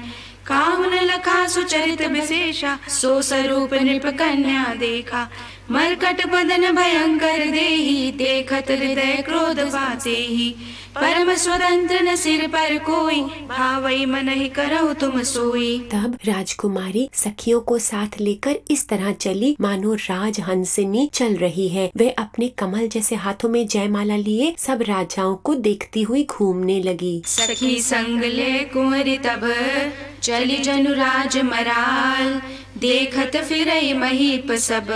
काहु न लखा सुचरित विशेषा, सो स्वरूप नृप कन्या देखा। मरकट बदन भयंकर देहि, देखत हृदय क्रोध बातेहि। परम स्वतंत्र न सिर पर कोई, भावई मन ही करहु तुम सोई। तब राजकुमारी सखियों को साथ लेकर इस तरह चली मानो राजहंसिनी चल रही है। वे अपने कमल जैसे हाथों में जयमाला लिए सब राजाओं को देखती हुई घूमने लगी। सखी संग ले कुंवरी तब, चली जनु राज मराल। देखत फिरई महीप सब,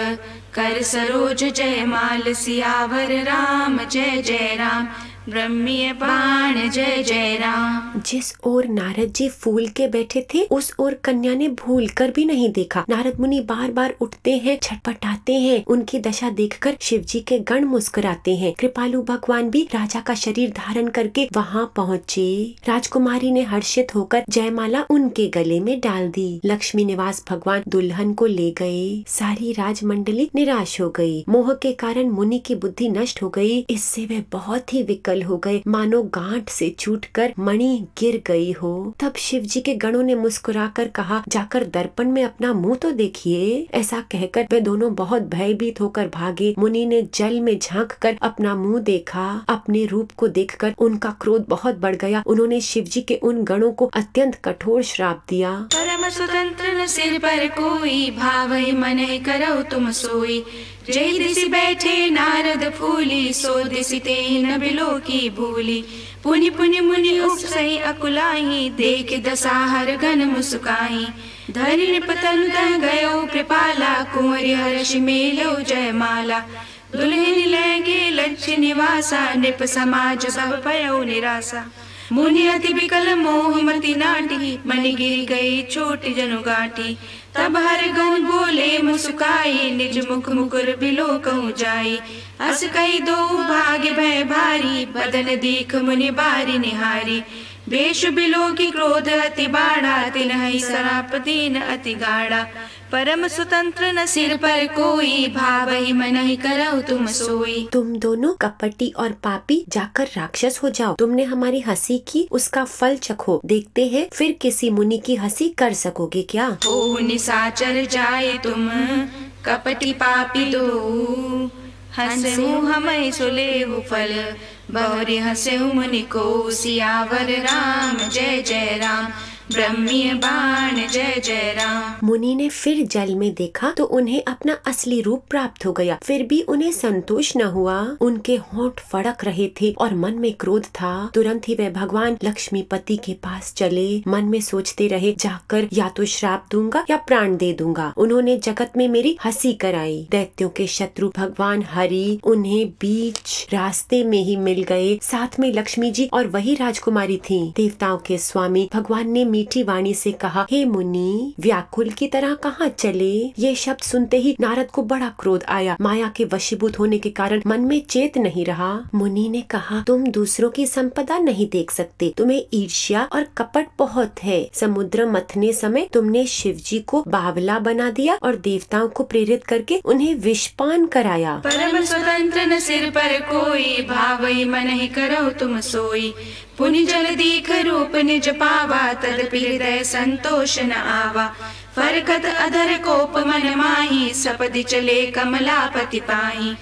कर सरोज जयमाल। सियावर राम जय जय राम, ब्रह्मीय बाण जय जय राम। जिस ओर नारद जी फूल के बैठे थे उस ओर कन्या ने भूल कर भी नहीं देखा। नारद मुनि बार बार उठते हैं, छटपटाते हैं। उनकी दशा देखकर शिव जी के गण मुस्कुराते हैं। कृपालु भगवान भी राजा का शरीर धारण करके वहाँ पहुँचे। राजकुमारी ने हर्षित होकर जयमाला उनके गले में डाल दी। लक्ष्मी निवास भगवान दुल्हन को ले गए। सारी राजमंडली निराश हो गई। मोह के कारण मुनि की बुद्धि नष्ट हो गई। इससे वे बहुत ही विकल हो गए, मानो गांठ से छूटकर मणि गिर गई हो। तब शिव जी के गणों ने मुस्कुराकर कहा, जाकर दर्पण में अपना मुंह तो देखिए। ऐसा कहकर वे दोनों बहुत भयभीत होकर भागे। मुनि ने जल में झांककर अपना मुंह देखा। अपने रूप को देखकर उनका क्रोध बहुत बढ़ गया। उन्होंने शिव जी के उन गणों को अत्यंत कठोर श्राप दिया। परम स्वतंत्र न सिर पर कोई, भावई मन करो तुम सोई। जय दिशि बैठे नारद फूली, सो दिशि ते न बिलो की भूली। पुनि पुनि मुनि उपसई अकुलाई, देख दसाहर गण मुस्काई। धरि नृपतनु दह गयो कृपाला, कुंवरी हर्षि मेलो जयमाला। दुल्हन लैगे लक्ष्य निवासा, नृप समाज सब भयो निराशा। मुनि अति विकल मोह मति नाटी, मनि गिर गई छोटी जनु गाटी। तब हर गण बोले मुस्काई, निज मुख मुकुर बिलो कहूँ जाई। अस कई दो भाग्य भय भारी, बदन दीख मुनि बारी निहारी। बेश बिलो की क्रोध अति बाड़ा, तिन्हि सराप दीन अति गाढ़ा। परम स्वतंत्र न सिर पर कोई, भावहि मनहि करौ तुम सोई। तुम दोनों कपटी और पापी जाकर राक्षस हो जाओ। तुमने हमारी हंसी की, उसका फल चखो। देखते हैं फिर किसी मुनि की हंसी कर सकोगे क्या। हो निशाचर जाए तुम कपटी पापी दो, हंसऊ हमें सुलेहु फल। बहुरी हंसऊ मुनि को, सियावर राम जय जय राम। ब्रह्मीय बाण जय जय राम। मुनि ने फिर जल में देखा तो उन्हें अपना असली रूप प्राप्त हो गया। फिर भी उन्हें संतोष न हुआ। उनके होंठ फड़क रहे थे और मन में क्रोध था। तुरंत ही वे भगवान लक्ष्मीपति के पास चले। मन में सोचते रहे, जाकर या तो श्राप दूंगा या प्राण दे दूंगा। उन्होंने जगत में मेरी हंसी कराई। दैत्यों के शत्रु भगवान हरि उन्हें बीच रास्ते में ही मिल गए। साथ में लक्ष्मी जी और वही राजकुमारी थी। देवताओं के स्वामी भगवान ने मीठी वाणी से कहा, हे मुनि, व्याकुल की तरह कहाँ चले। ये शब्द सुनते ही नारद को बड़ा क्रोध आया। माया के वशीभूत होने के कारण मन में चेत नहीं रहा। मुनि ने कहा, तुम दूसरों की संपदा नहीं देख सकते। तुम्हें ईर्ष्या और कपट बहुत है। समुद्र मथने समय तुमने शिव जी को बावला बना दिया और देवताओं को प्रेरित करके उन्हें विषपान कराया। परम स्वतंत्र न सिर पर कोई, भावई मन ही करो तुम सोई। पुनि जल दीख रूप निज पावा, तदपि हृदय संतोष न आवा। फरकत अधर कोप मन माही, सपदि चले कमलापति पाही।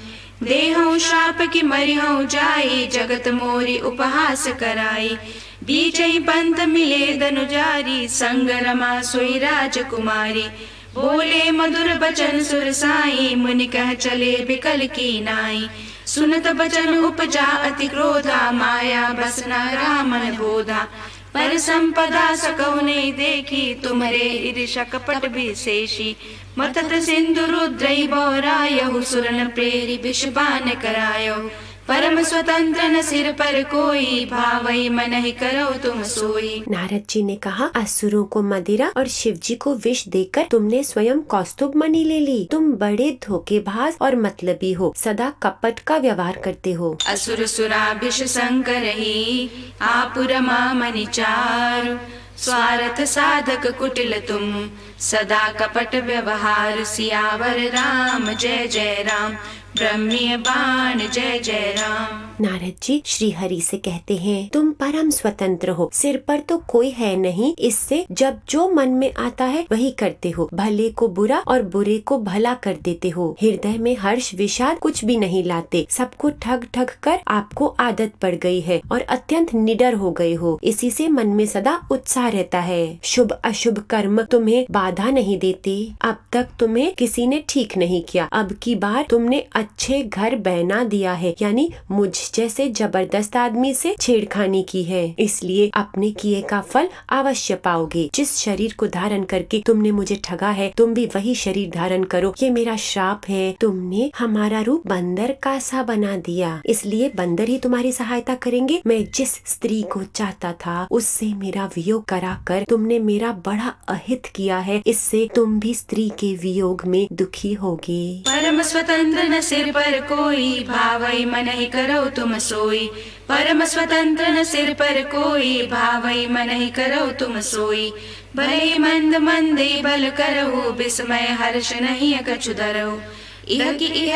देहु श्राप की मरिहु जाई, जगत मोरी उपहास कराई। बीचई पंथ मिले दनुजारी, संग रमा सोई राजकुमारी। बोले मधुर बचन सुर साई, मुनि कह चले बिकल की नाई। सुनत बचन उपजा अति क्रोधा, माया बस न रामन बोधा। पर संपदा सकौ नहीं देखी, तुम्हारे ईर्षा कपट विशेषी। मतत सिंधु रुद्रई बौरायहु, सुरन प्रेरी विषबान करायो। परम स्वतंत्र न सिर पर कोई, भावई मन ही करो तुम सोई। नारद जी ने कहा, असुरों को मदिरा और शिव जी को विष देकर तुमने स्वयं कौस्तुभ मणि ले ली। तुम बड़े धोखेबाज और मतलबी हो, सदा कपट का व्यवहार करते हो। असुर सुरा विष संकर ही, आप रमा मणि चारु। स्वार्थ साधक कुटिल तुम, सदा कपट व्यवहार। सियावर राम जय जय राम, ब्रह्मीय बाण जय जय राम। नारद जी श्री हरि से कहते हैं, तुम परम स्वतंत्र हो। सिर पर तो कोई है नहीं, इससे जब जो मन में आता है वही करते हो। भले को बुरा और बुरे को भला कर देते हो। हृदय में हर्ष विषाद कुछ भी नहीं लाते। सबको ठग ठग कर आपको आदत पड़ गई है और अत्यंत निडर हो गए हो। इसी से मन में सदा उत्साह रहता है। शुभ अशुभ कर्म तुम्हें बाधा नहीं देते। अब तक तुम्हें किसी ने ठीक नहीं किया, अब की बार तुमने अच्छे घर बना दिया है, यानी मुझ जैसे जबरदस्त आदमी से छेड़खानी की है, इसलिए अपने किए का फल अवश्य पाओगे। जिस शरीर को धारण करके तुमने मुझे ठगा है, तुम भी वही शरीर धारण करो। ये मेरा श्राप है। तुमने हमारा रूप बंदर का सा बना दिया, इसलिए बंदर ही तुम्हारी सहायता करेंगे। मैं जिस स्त्री को चाहता था उससे मेरा वियोग कराकर तुमने मेरा बड़ा अहित किया है, इससे तुम भी स्त्री के वियोग में दुखी होगे। परम स्वतंत्र न सिर पर कोई, भावई मन ही करो तुम सोई। परम स्वतंत्र न सिर पर कोई, भावई मन ही करो तुम सोई। भले ही मंद मंदे बल करहु, विस्मय हर्ष नहीं कछु धरहु। इह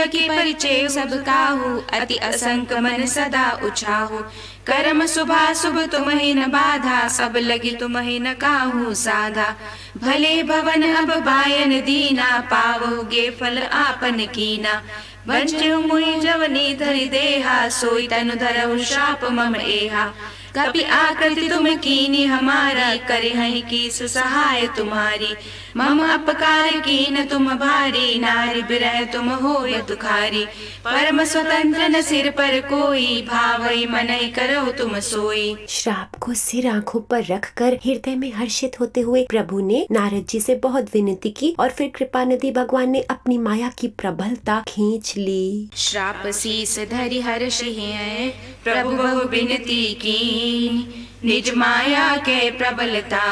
की परिचय सब काहू, अति असंक मन सदा उछाहू। कर्म शुभा शुभ तुम ही न बाधा, सब लगी तुम ही न काहू साधा। भले भवन अब बायन दीना, पावोगे फल आपन कीना। बंजु मुनि जवनी धरि देहा, सोई तनु धरहु शाप मम एहा। कपि आकृति तुम कीनी हमारी, करे हैं की सहाय तुम्हारी। मम अपकार कीन तुम भारी, नारी बिरह तुम होय दुखारी। परम स्वतंत्र न सिर पर कोई, भावई मन ही करो तुम सोई। श्राप को सिर आंखों पर रखकर हृदय में हर्षित होते हुए प्रभु ने नारद जी से बहुत विनती की और फिर कृपा नदी भगवान ने अपनी माया की प्रबलता खींच ली। श्राप शीस धरि हर्ष है, प्रभु बहु विनती की। निज माया के प्रबलता,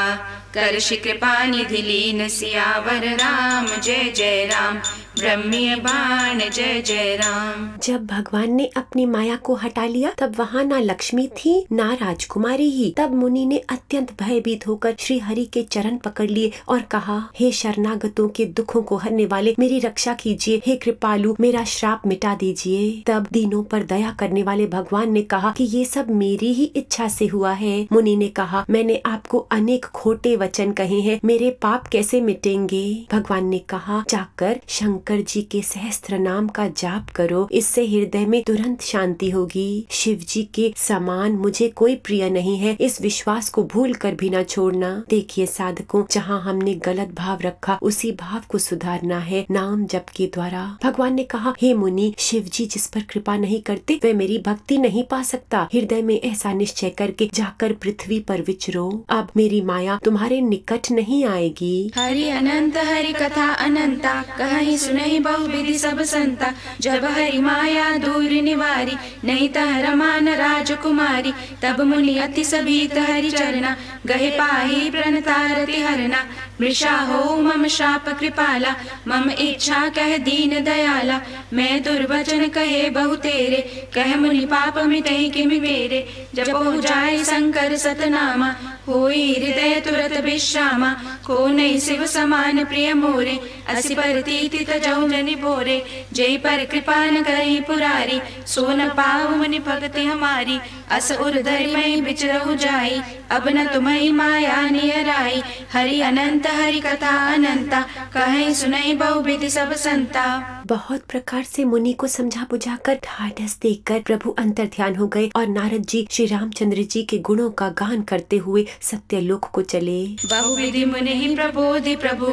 कर कृपा निधि लीन। सियावर राम जय जय राम, ब्रह्मी बाण जय जय राम। जब भगवान ने अपनी माया को हटा लिया तब वहाँ ना लक्ष्मी थी ना राजकुमारी ही। तब मुनि ने अत्यंत भयभीत होकर श्री हरि के चरण पकड़ लिए और कहा, हे शरणागतों के दुखों को हरने वाले, मेरी रक्षा कीजिए। हे कृपालु, मेरा श्राप मिटा दीजिए। तब दीनों पर दया करने वाले भगवान ने कहा कि ये सब मेरी ही इच्छा से हुआ है। मुनि ने कहा, मैंने आपको अनेक खोटे वचन कहे हैं, मेरे पाप कैसे मिटेंगे? भगवान ने कहा, जाकर शंकर जी के सहस्त्र नाम का जाप करो, इससे हृदय में तुरंत शांति होगी। शिव जी के समान मुझे कोई प्रिय नहीं है, इस विश्वास को भूल कर भी न छोड़ना। देखिए साधकों, जहाँ हमने गलत भाव रखा उसी भाव को सुधारना है नाम जप के द्वारा। भगवान ने कहा, हे मुनि, शिव जी जिस पर कृपा नहीं करते वह मेरी भक्ति नहीं पा सकता। हृदय में ऐसा निश्चय करके जाकर पृथ्वी पर विचरो। अब मेरी माया तुम्हारे निकट नहीं आएगी। हरि अनंत हरि कथा अनंता, कहीं सुनहि बहुविधि सब संता। जब हरि माया दूर निवारी, नहीं तह रमान राजकुमारी। तब मुनि अति सभीत हरि चरना, गहे पाहि प्रणतारति हरना। मृषा हो मम शाप कृपाला, मम इच्छा कह दीन दयाला। मैं दुर्वचन कहे बहु तेरे, कह मुनि पाप मिटहि किमि मेरे। जब हो जाए शंकर सतनामा, होई हृदय तुरत विश्रामा। को नहीं शिव समान प्रिय मोरे, असि परतीति तजौ जनि भोरे। जय पर कृपा न करहि पुरारी, सो न पाव मुनि भक्ति हमारी। अस उर्धरि मई बिचरहु जाई, अब न तुम्हि माया नियर आई। हरि अनंत हरि कथा अनंता, कहीं सुनहि बहुविधि सब संता। बहुत प्रकार से मुनि को समझा बुझाकर ढाढ़स देकर प्रभु अंतर ध्यान हो गए और नारद जी श्री रामचंद्र जी के गुणों का गान करते हुए सत्यलोक को चले। बहुविधि मुनि ही प्रबोधि प्रभु,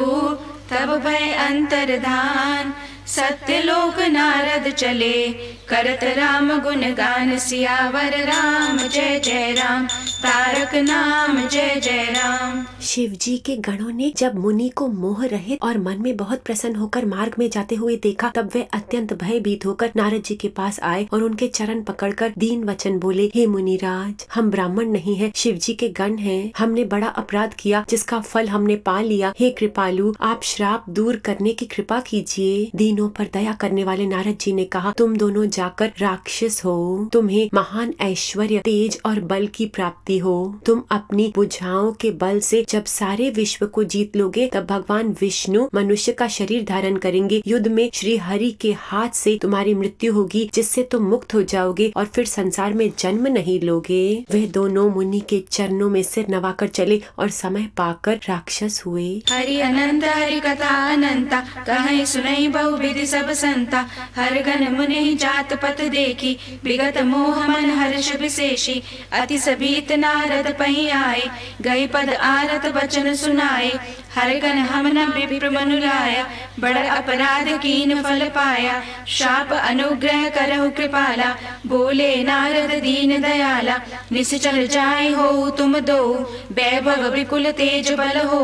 तब भय अंतर्धान। सत्यलोक नारद चले, करत राम गुण गान। सियावर राम जय जय राम, तारक नाम जय जय राम। शिव जी के गणों ने जब मुनि को मोह रहित और मन में बहुत प्रसन्न होकर मार्ग में जाते हुए देखा, तब वे अत्यंत भयभीत होकर नारद जी के पास आए और उनके चरण पकड़कर दीन वचन बोले, हे मुनिराज, हम ब्राह्मण नहीं हैं, शिव जी के गण हैं। हमने बड़ा अपराध किया जिसका फल हमने पा लिया। हे कृपालु, आप श्राप दूर करने की कृपा कीजिए। दीनों पर दया करने वाले नारद जी ने कहा, तुम दोनों जाकर राक्षस हो, तुम्हें महान ऐश्वर्य, तेज और बल की प्राप्ति हो। तुम अपनी भुजाओं के बल से जब सारे विश्व को जीत लोगे, तब भगवान विष्णु मनुष्य का शरीर धारण करेंगे। युद्ध में श्री हरि के हाथ से तुम्हारी मृत्यु होगी, जिससे तुम मुक्त हो जाओगे और फिर संसार में जन्म नहीं लोगे। वे दोनों मुनि के चरणों में सिर नवाकर चले और समय पाकर राक्षस हुए। हरि अनंत हरि कथा अनंता, कहीं सुनहि बहुविधि सब संता। हर गण मुनि जात पत देखी, विगत मोह मन हर्ष विशेषी। अति सभीत नारद पहि आए, गए पद आरत तात वचन सुनाए, हर गन हम न विप्र मनुराया, बड़ अपराध कीन फल पाया, शाप अनुग्रह करहु कृपाला, बोले नारद दीन दयाला, निश्चल जाय हो तुम दो, वैभव विपुल तेज बल हो,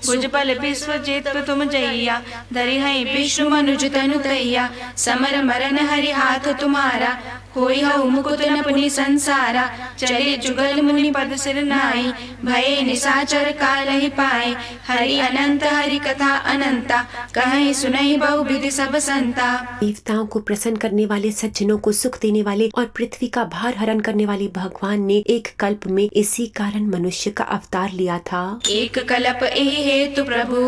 भुज बल विश्वजित तुम जैया, धरि हैं विष्णु मनुज तनु तैया, समर मरन हरि हाथ तुम्हारा, होई हऊ मुकुट नपुनि संसारा, चले जुगल मुनि पद सिर नाई, भये निशाचर काल ही पाए, हरि अनंत हरि कथा अनंता, कहीं सुनहि बहु विधि सब संता। देवताओं को प्रसन्न करने वाले, सज्जनों को सुख देने वाले और पृथ्वी का भार हरण करने वाले भगवान ने एक कल्प में इसी कारण मनुष्य का अवतार लिया था। एक कल्प एहि हेतु प्रभु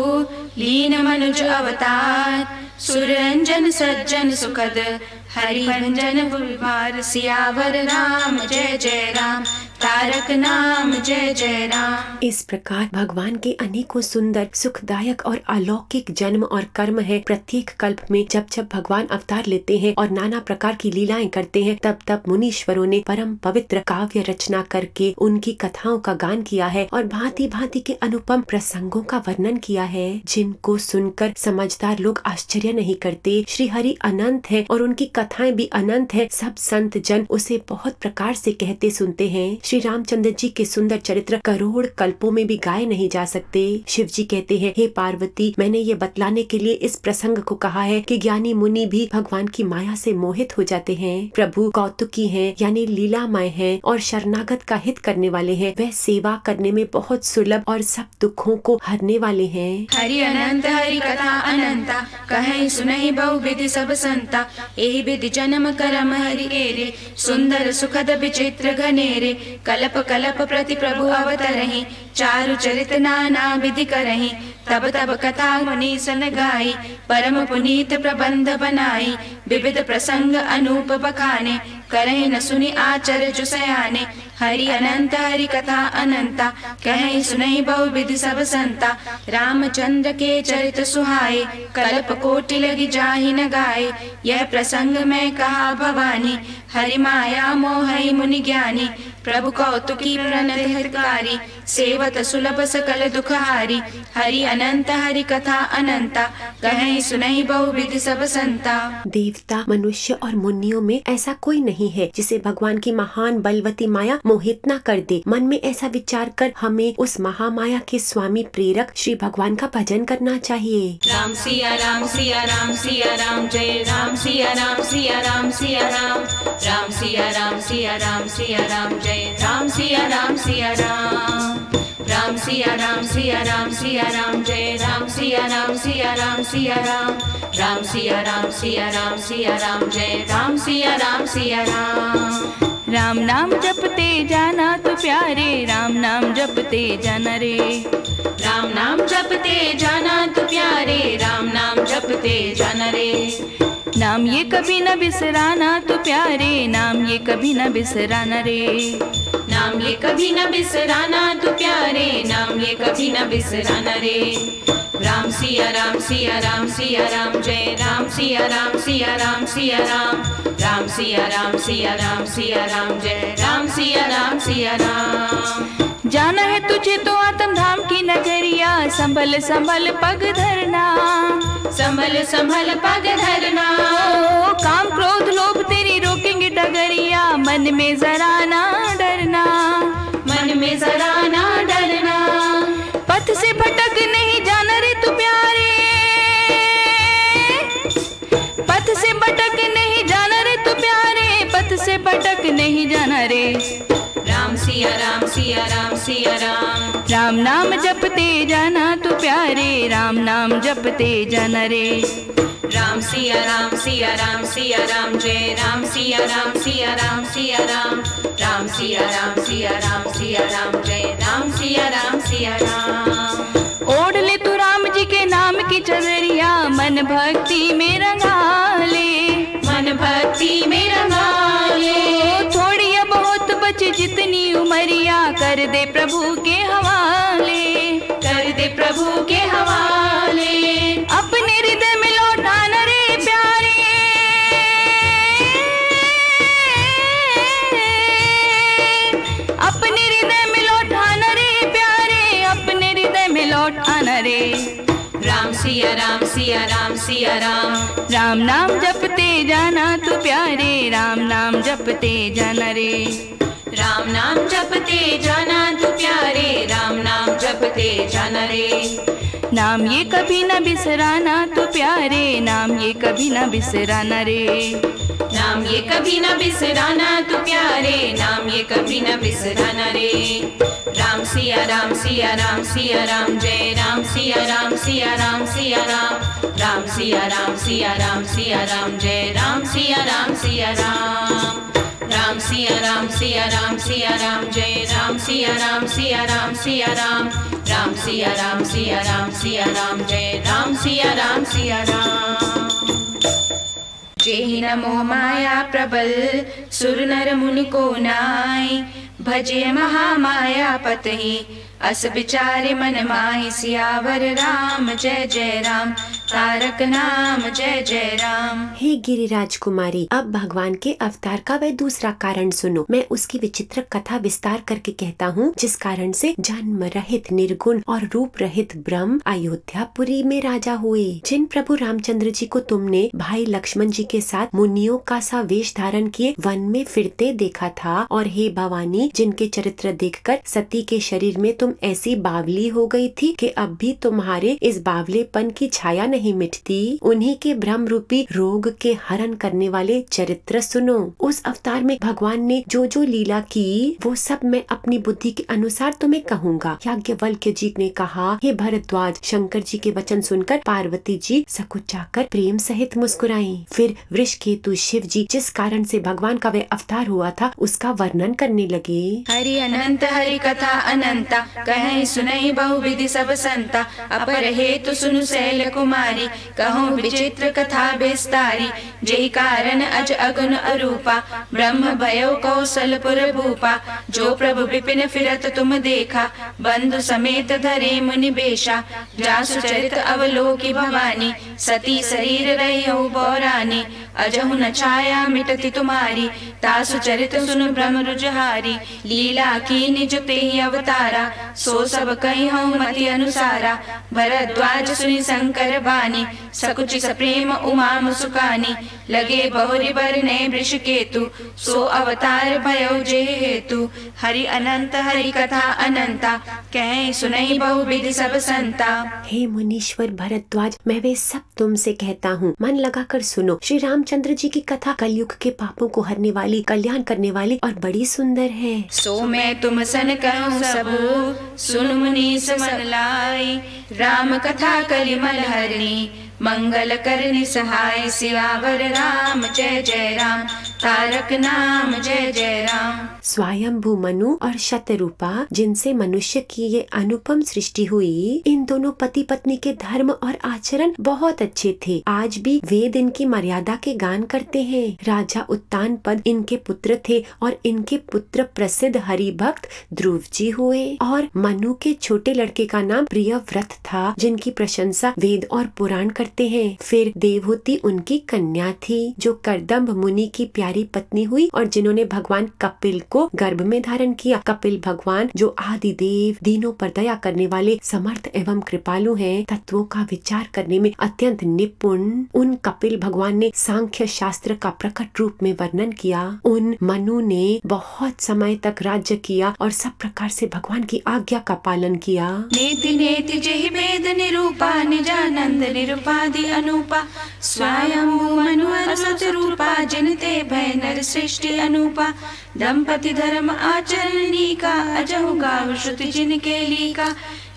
लीन मनुज अवतार, सुरंजन सज्जन सुखद हरि भंजन विभार, सियावर राम जय जय राम, तारक नाम जय जय राम। इस प्रकार भगवान के अनेकों सुंदर, सुखदायक और अलौकिक जन्म और कर्म है। प्रत्येक कल्प में जब जब भगवान अवतार लेते हैं और नाना प्रकार की लीलाएं करते हैं, तब तब मुनीश्वरों ने परम पवित्र काव्य रचना करके उनकी कथाओं का गान किया है और भांति भांति के अनुपम प्रसंगों का वर्णन किया है, जिनको सुनकर समझदार लोग आश्चर्य नहीं करते। श्री हरि अनंत है और उनकी कथाएं भी अनंत है। सब संत जन उसे बहुत प्रकार से कहते सुनते हैं। श्री रामचंद्र जी के सुंदर चरित्र करोड़ कल्पों में भी गाए नहीं जा सकते। शिव जी कहते हैं, हे पार्वती, मैंने ये बतलाने के लिए इस प्रसंग को कहा है कि ज्ञानी मुनि भी भगवान की माया से मोहित हो जाते हैं। प्रभु कौतुकी हैं, यानी लीलामय हैं और शरणागत का हित करने वाले हैं। वह सेवा करने में बहुत सुलभ और सब दुखों को हरने वाले हैं। हरि अनंत हरि कथा अनंता, कहीं सुनहि बहु विधि सब संता, एहि विधि जन्म करम हरि केरे, सुंदर सुखद विचित्र घनेरे, कलप कलप प्रति प्रभु अवतरहि, चारु चरित नाना विधि करहि, तब तब कथा मुनि सन गाई, परम पुनीत प्रबंध बनाई, विविध प्रसंग अनूप बखाने, करहि न सुनि आचर जो सयाने, हरि अनंत हरि कथा अनंता, कहीं सुनहि बहु विधि सब संता, रामचंद्र के चरित सुहाए, कल्प कोटि लगी जाहि न गाए, यह प्रसंग में कहा भवानी, हरि माया मोहि मुनि ज्ञानी, प्रभु कौतुकी प्रणत हितकारी, सेवत सुलभ सकल दुख हारी, हरि अनंत हरि कथा अनंता, कहीं सुनहि बहु विधि सब संता। देवता, मनुष्य और मुनियों में ऐसा कोई नहीं है जिसे भगवान की महान बलवती माया मोहित न कर दे। मन में ऐसा विचार कर हमें उस महामाया के स्वामी प्रेरक श्री भगवान का भजन करना चाहिए। राम सिया राम सिया राम सिया राम, जय राम सिया राम सिया राम सिया राम, राम सिया राम सिया राम सिया राम, जय राम सिया राम सिया राम, राम सिया राम सिया राम सिया राम, जय राम सिया राम सिया राम सिया राम, राम सिया राम सिया राम सिया राम, जय राम सिया राम सिया राम। राम नाम जपते जाना तो प्यारे, राम नाम जपते जाना रे, राम नाम जपते जाना तो प्यारे, राम नाम जपते जाना रे, नाम ये कभी न बिसराना तो प्यारे, नाम ये कभी न बिसराना रे, नाम ये कभी न बिसराना तो प्यारे, नाम ये कभी न बिसराना रे, राम सिया राम सिया राम सिया राम, जय राम सिया राम सिया राम सिया राम, राम सिया राम सिया राम सिया राम, जय राम सिया राम सिया राम। जाना है तुझे तो आत्म धाम की नगरिया, संभल संभल पग धरना, संभल संभल पग धरना, ओ काम क्रोध लोभ तेरी रोकेंगे डगरिया, मन में जरा ना डरना, मन में जरा ना डरना, पथ से भटक नहीं जाना रे तू प्यारे, पथ से भटक नहीं जाना रे तू प्यारे, पथ से भटक नहीं जाना रे, राम सिया राम सिया राम सिया राम, राम नाम जपते जाना तो प्यारे, राम नाम जपते जाना रे, राम सिया राम सिया राम सिया राम, जय राम सिया राम सिया राम सिया राम, राम सिया राम सिया राम सिया राम, जय राम सिया राम सिया राम। ओढ़ ले तू राम जी के नाम की चदरिया, मन भक्ति में रंगा ले, मन भक्ति में रंगा ले, थोड़ी या बहुत बचे जितनी उमरिया, कर दे प्रभु के हवाले, कर दे प्रभु के हवाले, अपने हृदय में लौटाना रे प्यारे, अपने हृदय में लौटाना रे प्यारे, अपने रे। राम सिया राम सिया राम सिया राम। राम नाम जपते जाना तू प्यारे, राम नाम जपते जाना रे। राम नाम जपते जाना तू प्यारे, राम नाम जपते जाना रे। नाम ये कभी न बिसराना तू प्यारे, नाम ये कभी न बिसराना रे। नाम ये कभी न बिसराना तू प्यारे, नाम ये कभी न बिसराना रे। राम सिया राम सिया राम सिया राम, जय राम सिया राम सिया राम सिया राम। राम सिया राम सिया राम सिया राम, जय राम सिया राम सिया राम। राम सिया राम सिया राम सिया राम, जय राम सिया राम सिया राम सिया राम। राम सिया राम सिया राम सिया राम, जय राम सिया राम सिया राम। जेहि नमो माया प्रबल, सुर नर मुनि को नाई। भजे महामाया पतहि, अस विचारे मन माहि। सियावर राम जय जय राम, तारक नाम जय जय राम। हे गिरिराज कुमारी, अब भगवान के अवतार का वह दूसरा कारण सुनो। मैं उसकी विचित्र कथा विस्तार करके कहता हूँ, जिस कारण से जन्म रहित निर्गुण और रूप रहित ब्रह्म अयोध्यापुरी में राजा हुए। जिन प्रभु रामचंद्र जी को तुमने भाई लक्ष्मण जी के साथ मुनियों का सा वेश धारण किए वन में फिरते देखा था, और हे भवानी, जिनके चरित्र देखकर सती के शरीर में तुम ऐसी बावली हो गई थी कि अब भी तुम्हारे इस बावलेपन की छाया नहीं मिटती, उन्हीं के ब्रह्म रूपी रोग के हरण करने वाले चरित्र सुनो। उस अवतार में भगवान ने जो जो लीला की वो सब मैं अपनी बुद्धि के अनुसार तुम्हें कहूँगा। याज्ञवल्क्य जी ने कहा, हे भरद्वाज, शंकर जी के वचन सुनकर पार्वती जी सकुचाकर प्रेम सहित मुस्कुराई। फिर वृषकेतु शिव जी जिस कारण से भगवान का वह अवतार हुआ था उसका वर्णन करने लगे। हरि अनंत हरि कथा अनंता, कहीं सुनई बहुविधि सब संता। अपर हेतु सुनु शैल कुमारी, कहूँ विचित्र कथा विस्तारी। जेहि कारण अज अगुन अरूपा, ब्रह्म भयो कौशलपुर भूपा। जो प्रभु विपिन फिरत तुम देखा, बंधु समेत धरे मुनि बेशा। जासु चरित अवलोकी भवानी, सती शरीर रही बौरानी। अजहु न छाया मिटती तुम्हारी, तासु चरित सुनु ब्रह्म रुजहारी। लीला की निज तेहि अवतारा, सो सब कही हूँ मति अनुसारा। भरद्वाज सुनि शंकर बानी, सकुचि सप्रेम उमा मुसुकानी। लगे बहुरि बरने वृषकेतु, सो अवतार भयो जे हेतु। हरि अनंत हरि कथा अनंता, कहीं सुनई बहुविधि सब संता। हे मुनीश्वर भरद्वाज, मैं वे सब तुमसे कहता हूँ, मन लगाकर सुनो। श्री रामचंद्र जी की कथा कलयुग के पापों को हरने वाली, कल्याण करने वाली और बड़ी सुंदर है। सो मैं तुम सन कहूँ सबू, सुन मुनीस मन लाई। राम कथा कलिमल हरणी, मंगल करनि सहाय। सियावर राम जय जय राम, तारक नाम जय जय राम। स्वयंभू मनु और शतरूपा, जिनसे मनुष्य की ये अनुपम सृष्टि हुई, इन दोनों पति पत्नी के धर्म और आचरण बहुत अच्छे थे। आज भी वेद इनकी मर्यादा के गान करते हैं। राजा उत्तान पद इनके पुत्र थे और इनके पुत्र प्रसिद्ध हरि भक्त ध्रुव जी हुए। और मनु के छोटे लड़के का नाम प्रियव्रत था, जिनकी प्रशंसा वेद और पुराण करते हैं। फिर देवहूति उनकी कन्या थी, जो करदम्ब मुनि की प्यारी पत्नी हुई और जिन्होंने भगवान कपिल को गर्भ में धारण किया। कपिल भगवान, जो आदि देव, दीनों पर दया करने वाले, समर्थ एवं कृपालु हैं, तत्वों का विचार करने में अत्यंत निपुण, उन कपिल भगवान ने सांख्य शास्त्र का प्रकट रूप में वर्णन किया। उन मनु ने बहुत समय तक राज्य किया और सब प्रकार से भगवान की आज्ञा का पालन किया। नेति नेति जेहि वेद निरूपा, निजानंद निरूपादि अनुपा। स्वयंभू मनु असत रूपा, जिनते भय नर सृष्टि अनुपा। दंपति धर्म आचरणी का, अजहु गाव श्रुति जिनके लीका।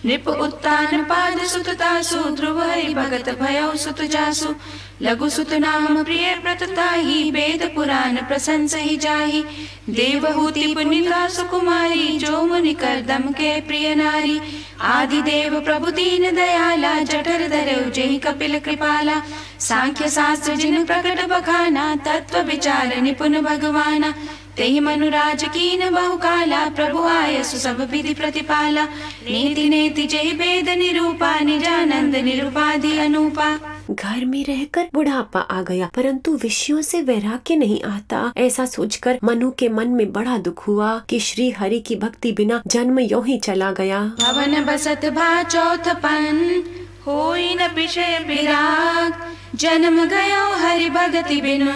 नृप उत्तान पाद सुततासु, ध्रुव हरि भगत भयो सुत जासु। लघु सुत नाम प्रिय प्रतताही, वेद पुराण प्रशंस ही जाही। देवहूति पुनिता सुकुमारी, जो मुनि करदम के प्रिय नारी। आदि देव प्रभु दीन दयाला, जठर धरऊ जेहि कपिल कृपाला। सांख्य शास्त्र जिन प्रकट बखाना, तत्व विचार निपुण भगवाना। तेहि मनुराज कीन बहु काला, प्रभु आयसु सब विधि प्रतिपाला। नीति नेति जय वेद निरूपा, निजानंद निरुपाधि अनूपा। घर में रहकर बुढ़ापा आ गया, परंतु विषयों से वैराग्य नहीं आता। ऐसा सोचकर मनु के मन में बड़ा दुख हुआ कि श्री हरि की भक्ति बिना जन्म यों ही चला गया। भवन बसत भा चौथपन, होई न विषय विराग। जन्म गयो हरि भगति बिनु,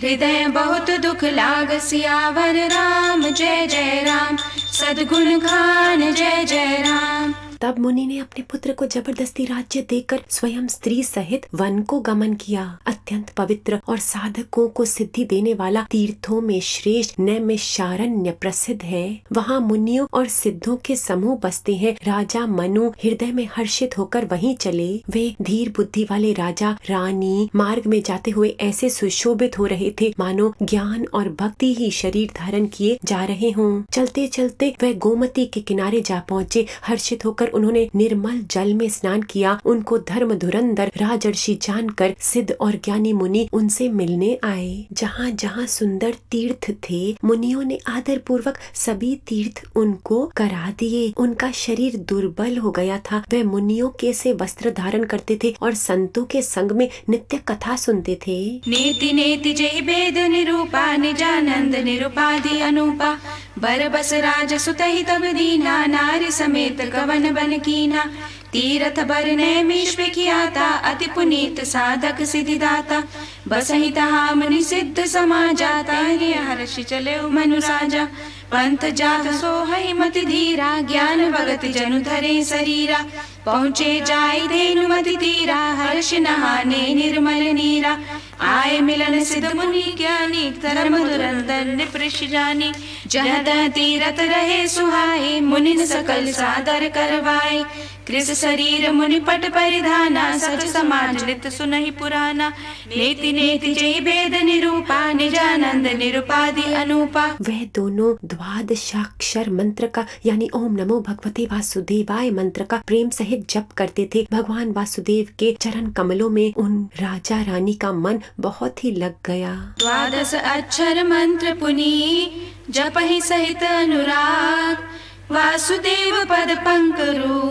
हृदय बहुत दुख लाग। सियावर राम जय जय राम, सद्गुण खान जय जय राम। तब मुनि ने अपने पुत्र को जबरदस्ती राज्य देकर स्वयं स्त्री सहित वन को गमन किया। अत्यंत पवित्र और साधकों को सिद्धि देने वाला तीर्थों में श्रेष्ठ नैमिषारण्य प्रसिद्ध है। वहाँ मुनियों और सिद्धों के समूह बसते हैं। राजा मनु हृदय में हर्षित होकर वहीं चले। वे धीर बुद्धि वाले राजा रानी मार्ग में जाते हुए ऐसे सुशोभित हो रहे थे मानो ज्ञान और भक्ति ही शरीर धारण किए जा रहे हों। चलते चलते वह गोमती के किनारे जा पहुँचे। हर्षित होकर उन्होंने निर्मल जल में स्नान किया। उनको धर्म धुरंधर राजर्षि जानकर सिद्ध और ज्ञानी मुनि उनसे मिलने आए। जहाँ जहाँ सुंदर तीर्थ थे, मुनियों ने आदर पूर्वक सभी तीर्थ उनको करा दिए। उनका शरीर दुर्बल हो गया था। वे मुनियों के से वस्त्र धारण करते थे और संतों के संग में नित्य कथा सुनते थे। नीति नेति जय वेद निरूपा, निजानंद निरुपाधि अनूपा। बर बस राज सुतहि तब दीना, नारी समेत कवन बन कीना। तीरथ बर नैमिष विख्याता, अति पुनीत साधक सिद्धिदाता। बसहि तहाँ मुनि सिद्ध समाजा, ताहि हर्षि चले मनु राजा। पंथ जात सोहै मति धीरा, ज्ञान भगत जनु धरे शरीरा। पहुँचे जाय धेनु मति तीरा, हर्ष नहाने निर्मल नीरा। आए मिलन सिद्ध मुनि ज्ञानी, धर्म धुरंधर निपृष जानी। जह तह तीरथ रहे सुहाए, मुनि सकल सादर करवाए। कृष शरीर मुनि पट परिधाना, सच समाज नित सुनहि पुराना। नेति नेति जय वेद निरूपा, निजानंद निरुपाधि अनूपा। वह दोनों द्वादशाक्षर मंत्र का यानी ओम नमो भगवते वासुदेवाय मंत्र का प्रेम सहित जप करते थे। भगवान वासुदेव के चरण कमलों में उन राजा रानी का मन बहुत ही लग गया। द्वादश अक्षर मंत्र पुनी, जपहि सहित अनुराग। वासुदेव पद पंकरु,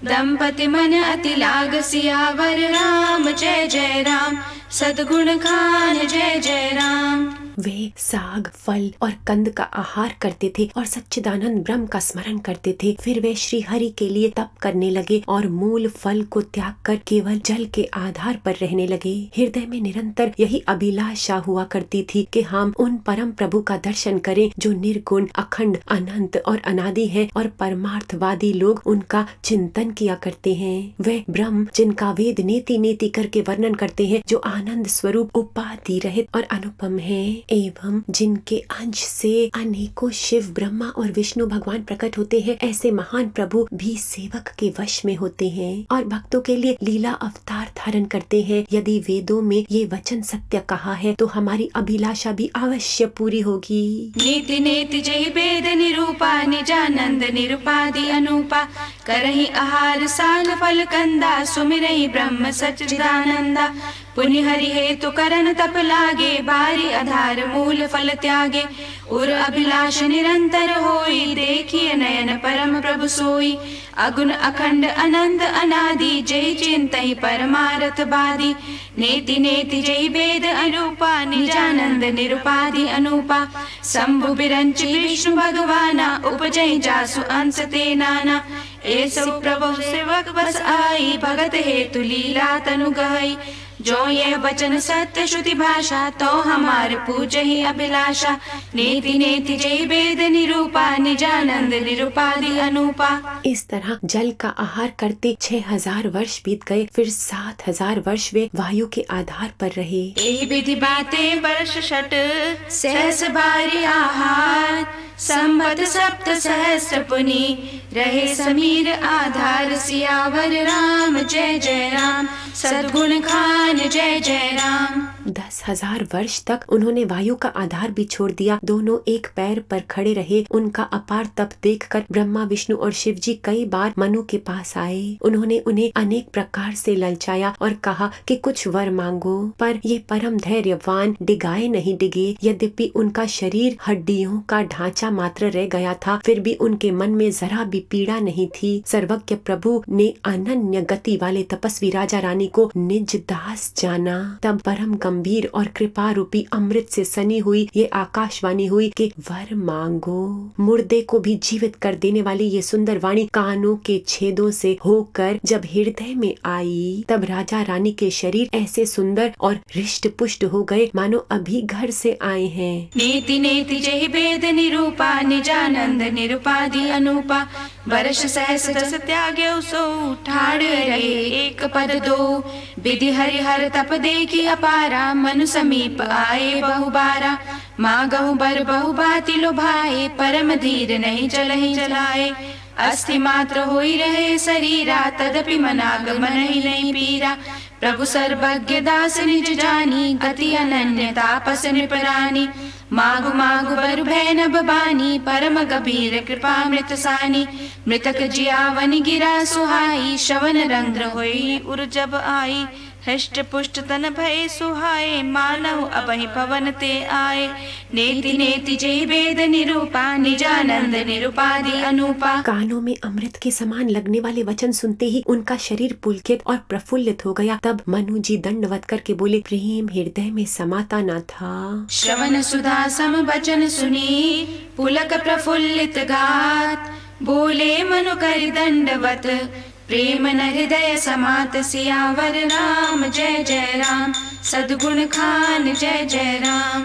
दंपति मन अति लाग। सियावर राम जय जय राम, सद्गुण खान जय जय राम। वे साग फल और कंद का आहार करते थे और सच्चिदानंद ब्रह्म का स्मरण करते थे। फिर वे श्री हरि के लिए तप करने लगे और मूल फल को त्याग कर केवल जल के आधार पर रहने लगे। हृदय में निरंतर यही अभिलाषा हुआ करती थी कि हम उन परम प्रभु का दर्शन करें जो निर्गुण अखंड अनंत और अनादि है और परमार्थवादी लोग उनका चिंतन किया करते हैं। वे ब्रह्म जिनका वेद नेति नेति करके वर्णन करते हैं, जो आनंद स्वरूप उपाधि रहित और अनुपम है एवं जिनके अंश से अनेकों शिव ब्रह्मा और विष्णु भगवान प्रकट होते हैं। ऐसे महान प्रभु भी सेवक के वश में होते हैं और भक्तों के लिए लीला अवतार धारण करते हैं। यदि वेदों में ये वचन सत्य कहा है तो हमारी अभिलाषा भी अवश्य पूरी होगी। नीति नेति जय वेद निरूपा, निजानंद निरुपाधि अनूपा। करहि आहार साल फल कंदा, सुमिरहि ब्रह्म सच्चिदानंदा। पुनि हरि हेतु करन तप लागे, बारी आधार मूल फल त्यागे। उर अभिलाष निरंतर होई, देखिए नयन परम प्रभु सोई। अगुण अखंड अनंत अनादि, जय चिंतहि परमारथ बादी। नेति नेति जय वेद अरूपा, निजानंद निरुपाधि अनूपा। शंभु बिरंच विष्णु भगवाना, उपजय जासु अंश ते नाना। ऐसो प्रभु सेवक बस आई, भगत हेतु लीला तनु गई। जो यह वचन सत्य श्रुति भाषा, तो हमारे पूज ही अभिलाषा। नेति नेति जय वेद निरूपा, निजानंद निरुपाधि अनूपा। इस तरह जल का आहार करते 6000 वर्ष बीत गए। फिर 7000 वर्ष वे वायु के आधार पर रहे। यही विधि बातें वर्ष षट, सहस बारी आहार। संवत सप्त सहस्र पुनि, रहे समीर आधार। सियावर राम जय जय राम, सद्गुण खान जय जय राम। 10,000 वर्ष तक उन्होंने वायु का आधार भी छोड़ दिया। दोनों एक पैर पर खड़े रहे। उनका अपार तप देखकर ब्रह्मा, विष्णु और शिव जी कई बार मनु के पास आए। उन्होंने उन्हें अनेक प्रकार से ललचाया और कहा कि कुछ वर मांगो, पर ये परम धैर्यवान डिगाए नहीं डिगे। यद्यपि उनका शरीर हड्डियों का ढांचा मात्र रह गया था, फिर भी उनके मन में जरा भी पीड़ा नहीं थी। सर्वज्ञ प्रभु ने अनन्य गति वाले तपस्वी राजा रानी को निज दास जाना। तब परम गंभीर और कृपा रूपी अमृत से सनी हुई ये आकाशवाणी हुई कि वर मांगो। मुर्दे को भी जीवित कर देने वाली ये सुंदर वाणी कानों के छेदों से होकर जब हृदय में आई, तब राजा रानी के शरीर ऐसे सुंदर और हृष्ट पुष्ट हो गए मानो अभी घर से आए हैं। नेति नेति जहि भेद निरूपा, निजानंद निरुपाधि अनूपा। वर्ष सहस दस त्याग्यो सो, ठाड़ रहे एक पद दो। विधि हरिहर तप देखी अपारा, मनु समीप आए बहुबारा। मागहु बर बहु बाति लुभाए, परम धीर नहीं चलहि चलाए। अस्थि मात्र होई रहे शरीरा, तदपि मनागमन ही नहीं पीरा। प्रभु सर्वज्ञ दास निज जानी, गति अनन्य तापस निपरानी। मागु मागु बरु भय नभ बानी, परम गंभीर कृपा मृत सानी। मृतक जियावन गिरा सुहाई, श्रवण रंध्र होई उर जब आई। हृष्ट पुष्ट तन भय सुहाए, मानव अबहि पवन ते आए। नेति नेति जय वेद निरूपा, निजानंद निरुपाधि अनूपा। कानों में अमृत के समान लगने वाले वचन सुनते ही उनका शरीर पुलकित और प्रफुल्लित हो गया। तब मनु जी दंडवत करके बोले, प्रेम हृदय में समाता न था। श्रवण सुधा सम वचन सुनी, पुलक प्रफुल्लित गात। बोले मनु कर दंडवत, प्रेम न हृदय समात। सियावर राम जय जय राम, सद्गुण खान जय जय राम।